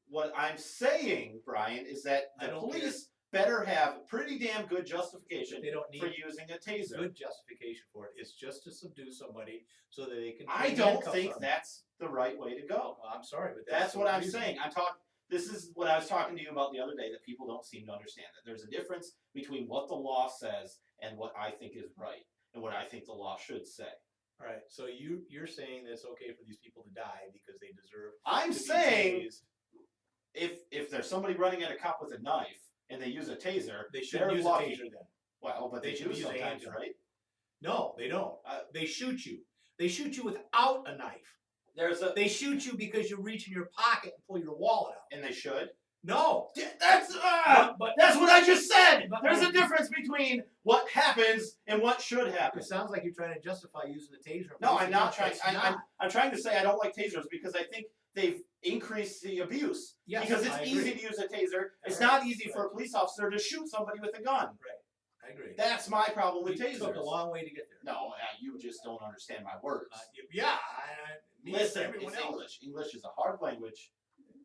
what I'm saying, Brian, is that I the don't police better have pretty damn good justification They don't for need using a taser. good justification for it. It's just to subdue somebody so that they can. I put don't handcuffs think on them. that's the right way to go. Well, I'm sorry, but That's the what I'm reason. saying. I'm talking. This is what I was talking to you about the other day. That people don't seem to understand that there's a difference between what the law says and what I think is right, and what I think the law should say. All right, so you're saying that it's okay for these people to die because they deserve. I'm to be saying tased. if there's somebody running at a cop with a knife and they use a taser, They shouldn't they're use lucky. a taser then. Well, but They they should do use a sometimes, handgun. right? No, they don't. They shoot you. They shoot you without a knife. There's a They shoot you because you reach in your pocket and pull your wallet out. and they should. No, That's but that's what I just said. But- There's a difference between what happens and what should happen. it sounds like you're trying to justify using the taser. No, I'm not trying. It's I'm trying to say I don't like tasers because I think they've increased the abuse. Yes, because it's I easy agree. to use a taser. It's Right, not easy for a police officer to shoot somebody with a gun. I agree. That's my problem with You tasers. took a long way to get there. No, you just don't understand my words. Yeah, me and Listen, everyone it's else. English. English is a hard language.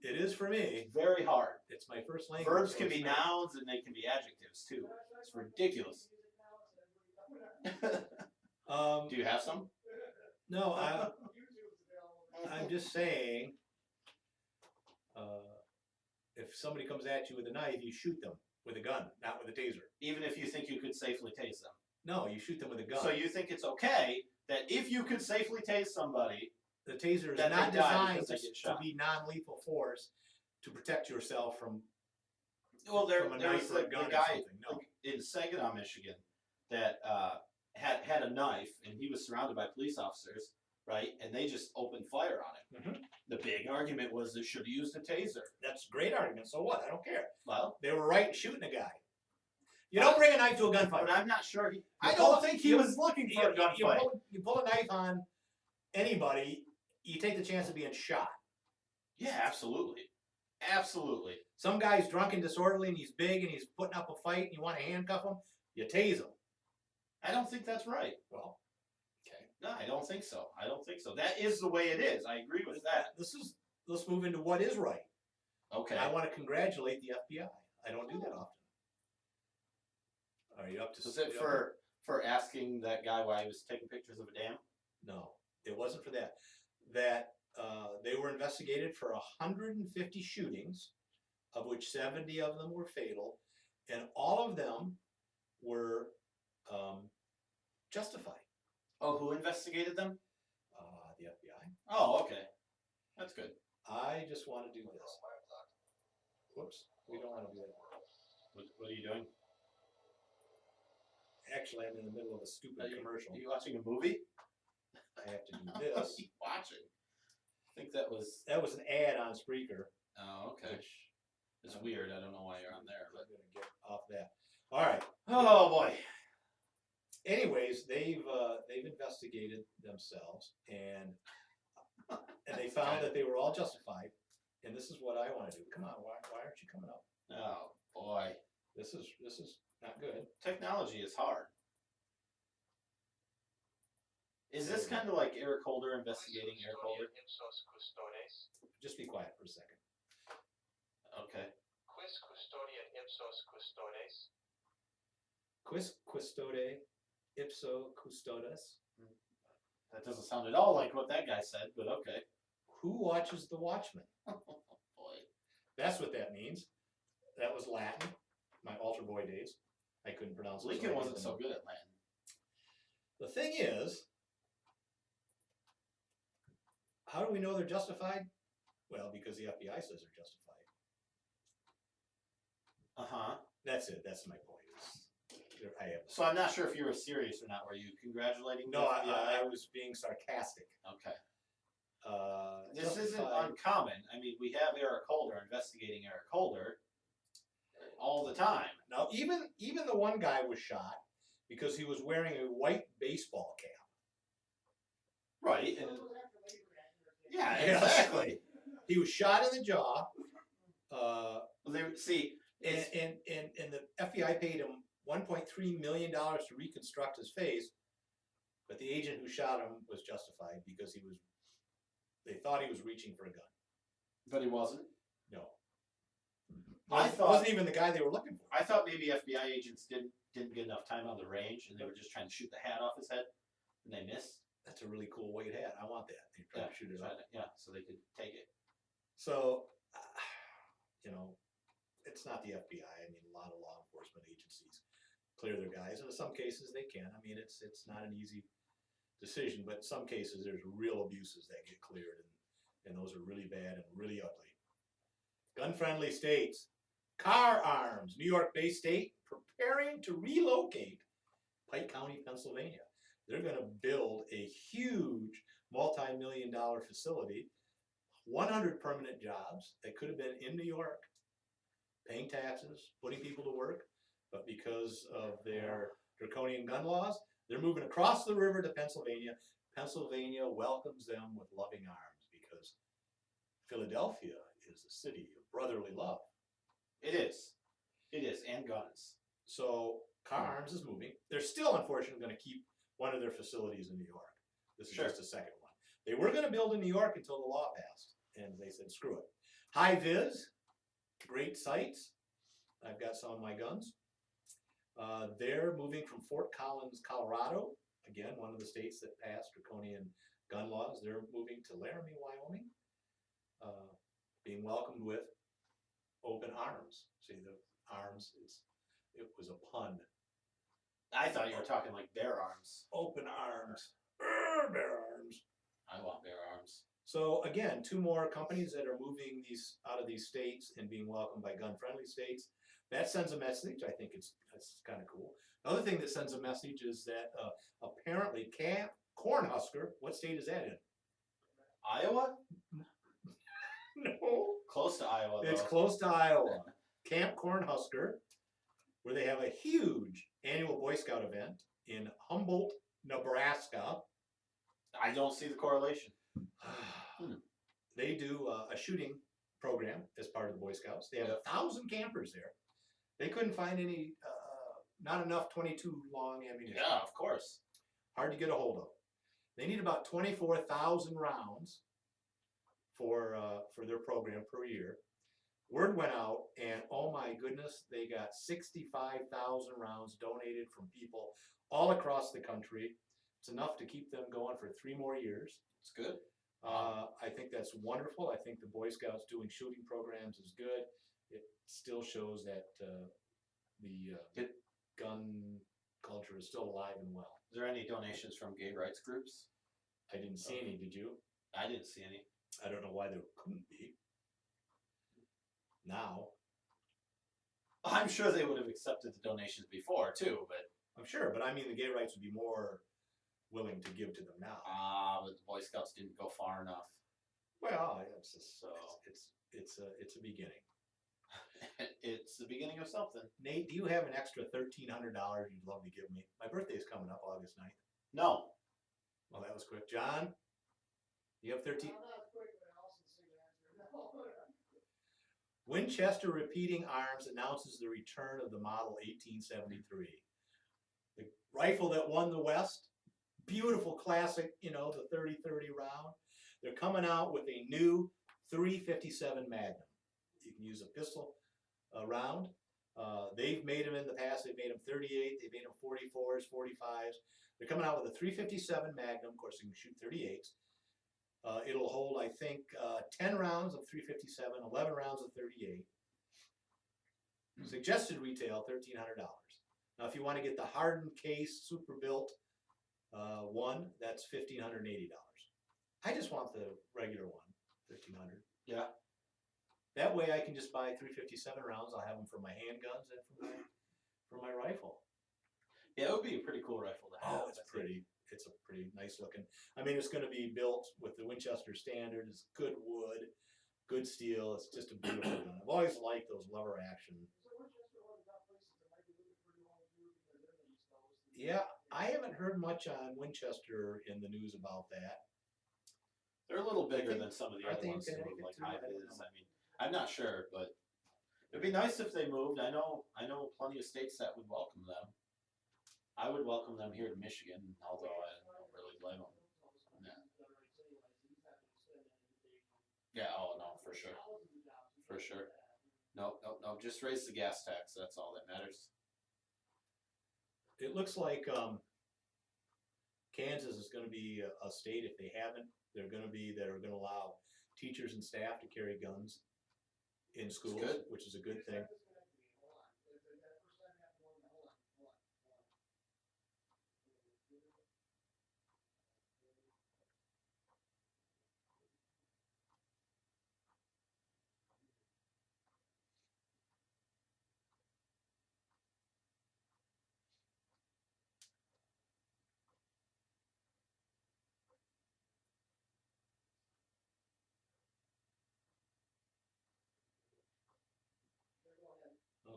It is for me. Very hard. It's my first language. Verbs so can it's be not- nouns and they can be adjectives too. It's ridiculous. Do you have some? No, YouTube's available. I'm just saying, if somebody comes at you with a knife, you shoot them with a gun, not with a taser. Even if you think you could safely tase them. No, you shoot them with a gun. So you think it's okay that if you could safely tase somebody, The taser is that they not die designed because they get to shot. be non-lethal force to protect yourself from well, there a was knife or a the gun or guy something. No. in Saginaw, Michigan, that had a knife and he was surrounded by police officers, right? And they just opened fire on him. Mhm. The big argument was they should have used a taser. That's a great argument. So what? I don't care. Well, They were right in shooting a guy. You don't bring a knife to a gunfight. but I'm not sure. I pull don't think he you- was looking for a gunfight. You pull a knife on anybody, you take the chance of being shot. Yeah, absolutely, absolutely. Some guy's drunk and disorderly and he's big and he's putting up a fight and you want to handcuff him, you tase him. I don't think that's right. Well, okay. No, I don't think so. I don't think so. That is the way it is. I agree with that. Let's move into what is right. Okay. I want to congratulate the FBI. I don't do that often. Are you up to? Was it you up for asking that guy why he was taking pictures of a dam? No, it wasn't for that. They were investigated for 150 shootings, of which 70 of them were fatal, and all of them were justified. Oh, who investigated them? The FBI. Oh, okay. That's good. I just want to do this. Whoops, we don't want to do that. What are you doing? Actually, I'm in the middle of a stupid commercial. Are you watching a movie? I have to do What are this. you watching? I think that was. That was an ad on Spreaker, Oh, okay. which It's weird. I don't know why you're on there, I'm but. gonna get off that. All right. Oh boy. Anyways, they've investigated themselves and they found that they were all justified. And this is what I want to do. Come on, why aren't you coming up? Oh boy. This is not good. Technology is hard. Is this kind of like Eric Holder investigating Eric Holder? Ipsos custodes, Just be quiet for a second. Okay. quis custodia ipsos custodes, Quis custode ipso custodes. That doesn't sound at all like what that guy said, but okay. Who watches the watchman? Boy. That's what that means. That was Latin. My altar boy days. I couldn't pronounce it. Lincoln wasn't so good at Latin. The thing is, How do we know they're justified? Well, because the FBI says they're justified. Uh-huh. That's it. That's my point. I have. So I'm not sure if you were serious or not. Were you congratulating the No, FBI? I was being sarcastic. Okay. This isn't Justified. uncommon. I mean, we have Eric Holder investigating Eric Holder all the time. Now, even the one guy was shot because he was wearing a white baseball cap. Right. So And it was after Labor Day. yeah, Yeah. exactly. He was shot in the jaw. See, it's, And the FBI paid him $1.3 million to reconstruct his face, but the agent who shot him was justified because they thought he was reaching for a gun. but he wasn't. No. I It thought- wasn't even the guy they were looking for. I thought maybe FBI agents didn't get enough time on the range, and they were just trying to shoot the hat off his head, and they missed. That's a really cool white hat. I want that. They tried to shoot it up. Yeah, so they could take it. So, it's not the FBI. I mean, a lot of law enforcement agencies clear their guys, and in some cases they can. I mean, it's not an easy decision, but in some cases there's real abuses that get cleared, and those are really bad and really ugly. Gun-friendly states, Car Arms, New York-based state, preparing to relocate Pike County, Pennsylvania. They're going to build a huge multi-million-dollar facility, 100 permanent jobs that could have been in New York, paying taxes, putting people to work, but because of their draconian gun laws, they're moving across the river to Pennsylvania. Pennsylvania welcomes them with loving arms because Philadelphia is a city of brotherly love. It is. It is, and guns. So Car Arms is moving. They're still, unfortunately, going to keep one of their facilities in New York. This is Sure. just a second one. They were going to build in New York until the law passed, and they said, screw it. High Vis, great sites. I've got some of my guns. They're moving from Fort Collins, Colorado. Again, one of the states that passed draconian gun laws. They're moving to Laramie, Wyoming, being welcomed with open arms. See, the arms, it was a pun. I thought you were talking like bear arms. Open arms. Bear arms. I want bear arms. So again, two more companies that are moving these out of these states and being welcomed by gun-friendly states. That sends a message. I think that's kind of cool. Another thing that sends a message is that apparently Cornhusker, what state is that in? Iowa? No. Close to Iowa, though. It's close to Iowa. Camp Cornhusker, where they have a huge annual Boy Scout event in Humboldt, Nebraska. I don't see the correlation. They do a shooting program as part of the Boy Scouts. They have 1,000 campers there. They couldn't find any, not enough 22 long ammunition. Yeah, of course. Hard to get a hold of. They need about 24,000 rounds for their program per year. Word went out, and oh my goodness, they got 65,000 rounds donated from people all across the country. It's enough to keep them going for 3 more years. It's good. I think that's wonderful. I think the Boy Scouts doing shooting programs is good. It still shows that the gun culture is still alive and well. Is there any donations from gay rights groups? I didn't see any, did you? I didn't see any. I don't know why there couldn't be. Now, I'm sure they would have accepted the donations before, too, but I'm sure, but I mean the gay rights would be more willing to give to them now. but the Boy Scouts didn't go far enough. Well, it's just, So it's a beginning. it's the beginning of something. Nate, do you have an extra $1,300 you'd love to give me? My birthday's coming up August 9th. No. Well, that was quick. John, you have 13? I'm not quick, but I also say that. No. Winchester Repeating Arms announces the return of the model 1873. The rifle that won the West, beautiful classic, the 30-30 round. They're coming out with a new 357 Magnum. You can use a pistol round. They've made them in the past. They've made them 38. They've made them 44s, 45s. They're coming out with a 357 Magnum. Of course, you can shoot 38s. It'll hold, I think, 10 rounds of 357, 11 rounds of 38. Suggested retail, $1,300. Now, if you want to get the hardened case, super built one, that's $1,580. I just want the regular one, 1500. Yeah. That way I can just buy 357 rounds. I'll have them for my handguns and for my rifle. Yeah, it would be a pretty cool rifle to have. Oh, it's I think. pretty. It's a pretty nice looking. I mean, it's going to be built with the Winchester standard. It's good wood, good steel. It's just a beautiful gun. I've always liked those lever action. So Winchester one of the top places that might be looking pretty long too, because they're the East Coast. Yeah, I haven't heard much on Winchester in the news about that. They're a little bigger think- than some of the aren't other they in ones, too, Connecticut like too? I don't High-Vis. know. I mean, I'm not sure, but it'd be nice if they moved. I know plenty of states that would welcome them. I would welcome them here to Michigan, although I don't really blame them. Yeah. Yeah, oh no, for sure. For sure. No, just raise the gas tax, that's all that matters. It looks like Kansas is going to be a state. If they haven't, they're going to be that are going to allow teachers and staff to carry guns in schools, good. which is a good thing.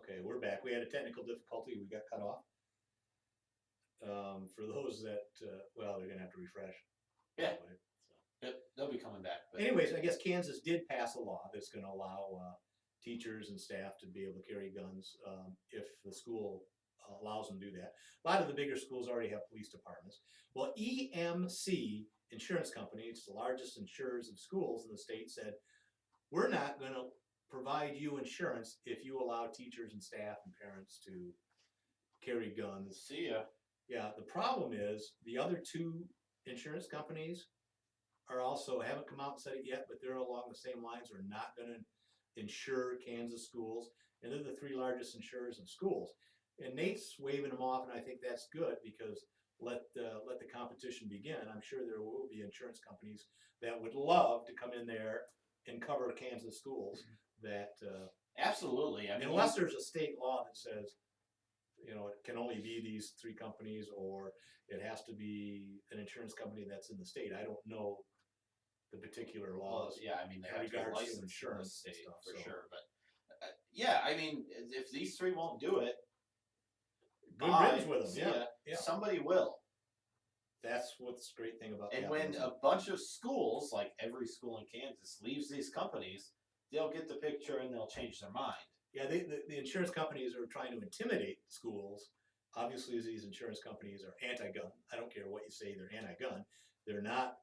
Okay, we're back. We had a technical difficulty. We got cut off. For those that, well, they're gonna have to refresh. Yeah. So. They'll be coming back, but Anyways, I guess Kansas did pass a law that's gonna allow teachers and staff to be able to carry guns if the school allows them to do that. A lot of the bigger schools already have police departments. Well, EMC Insurance Company, it's the largest insurers of schools in the state, said, we're not gonna provide you insurance if you allow teachers and staff and parents to carry guns. see ya. Yeah, the problem is the other two insurance companies are also, haven't come out and said it yet, but they're along the same lines, are not gonna insure Kansas schools. And they're the three largest insurers of schools. And Nate's waving them off, and I think that's good because let the competition begin. I'm sure there will be insurance companies that would love to come in there and cover Kansas schools that, Absolutely, I mean, unless there's a state law that says, you know, it can only be these three companies, or it has to be an insurance company that's in the state. I don't know the particular well, laws. yeah, I mean, they in have to be regards to licensed in the insurance and state stuff, for so. sure, but yeah, I mean, if these three won't do it, Good bye, riddance with see them, ya. yeah, yeah. Somebody will. That's what's the great thing about And capitalism. when a bunch of schools, like every school in Kansas, leaves these companies, they'll get the picture and they'll change their mind. Yeah, the insurance companies are trying to intimidate schools. Obviously, these insurance companies are anti-gun. I don't care what you say, they're anti-gun. They're not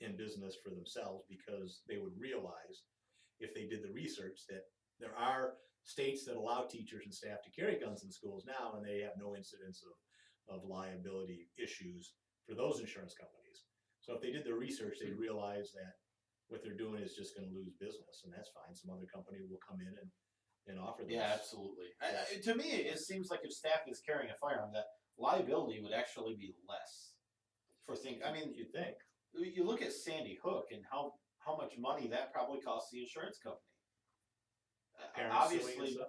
in business for themselves because they would realize if they did the research that there are states that allow teachers and staff to carry guns in schools now, and they have no incidents of liability issues for those insurance companies. So if they did the research, they'd realize that what they're doing is just gonna lose business, and that's fine. Some other company will come in and offer this. Yeah, absolutely. To me, it seems like if staff is carrying a firearm, that liability would actually be less for things. I mean, You'd think. you look at Sandy Hook and how much money that probably cost the insurance company. Parents suing and Obviously, stuff,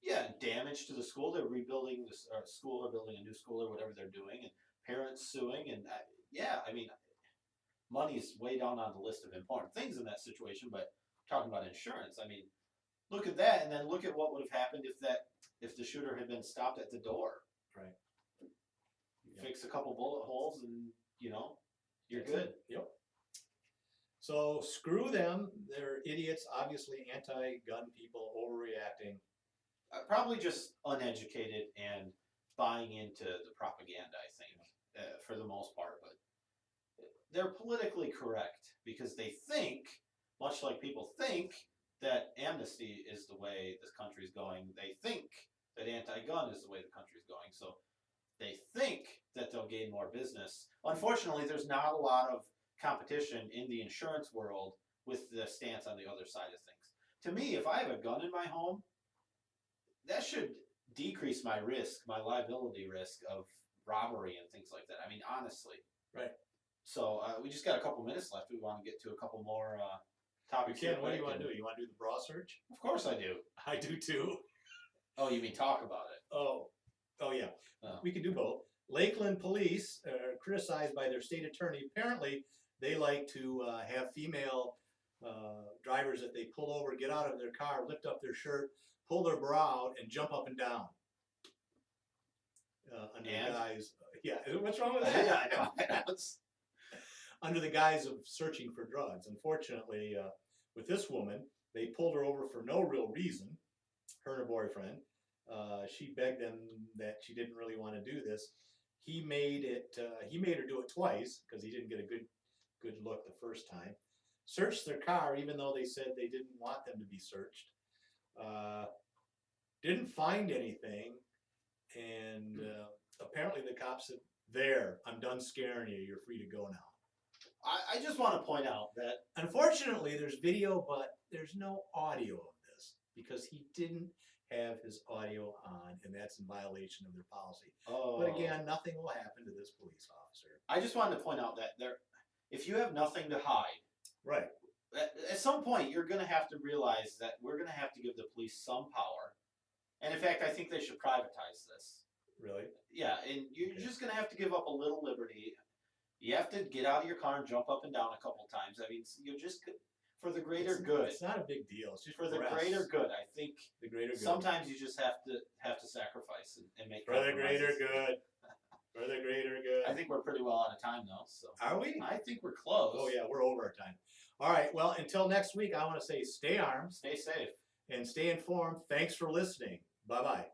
yeah. yeah, damage to the school. They're rebuilding this school or building a new school or whatever they're doing, and parents suing. And yeah, I mean, money is way down on the list of important things in that situation. But talking about insurance, I mean, look at that, and then look at what would have happened if the shooter had been stopped at the door. Right. Yeah. Fix a couple bullet holes, and you're That's good. it. Yep. So screw them. They're idiots. Obviously, anti-gun people overreacting. Probably just uneducated and buying into the propaganda, I think, for the most part. But they're politically correct because they think, much like people think, that amnesty is the way this country's going. They think that anti-gun is the way the country's going. So they think that they'll gain more business. Unfortunately, there's not a lot of competition in the insurance world with the stance on the other side of things. To me, if I have a gun in my home, that should decrease my risk, my liability risk of robbery and things like that. I mean, honestly. Right. So we just got a couple minutes left. We want to get to a couple more topics. Ken, here what do you quick, want to and- do? You want to do the bra search? Of course I do. I do too. Oh, you mean talk about it? Oh yeah. Oh. We can do both. Lakeland police are criticized by their state attorney. Apparently, they like to have female drivers that they pull over, get out of their car, lift up their shirt, pull their bra out, and jump up and down. Under And? the guise, yeah. What's wrong with that? Yeah, I know. Under the guise of searching for drugs. Unfortunately, with this woman, they pulled her over for no real reason. Her and her boyfriend. She begged them that she didn't really want to do this. He made her do it twice because he didn't get a good look the first time. Searched their car even though they said they didn't want them to be searched. Didn't find anything, and apparently the cops said, "There, I'm done scaring you. You're free to go now." I just want to point out that Unfortunately, there's video, but there's no audio of this because he didn't have his audio on, and that's in violation of their policy. But again, nothing will happen to this police officer. I just wanted to point out that if you have nothing to hide, Right. at some point you're going to have to realize that we're going to have to give the police some power. And in fact, I think they should privatize this. Really? Yeah, and you're Okay. just going to have to give up a little liberty. You have to get out of your car and jump up and down a couple times. I mean, you're just for the greater good. It's not a big deal. It's just For the press. greater good, I think The greater good. sometimes you just have to sacrifice and make For the greater compromises. good. For the greater good. I think we're pretty well out of time though, so Are we? I think we're close. Oh yeah, we're over our time. All right. Well, until next week, I want to say stay armed Stay safe. and stay informed. Thanks for listening. Bye bye.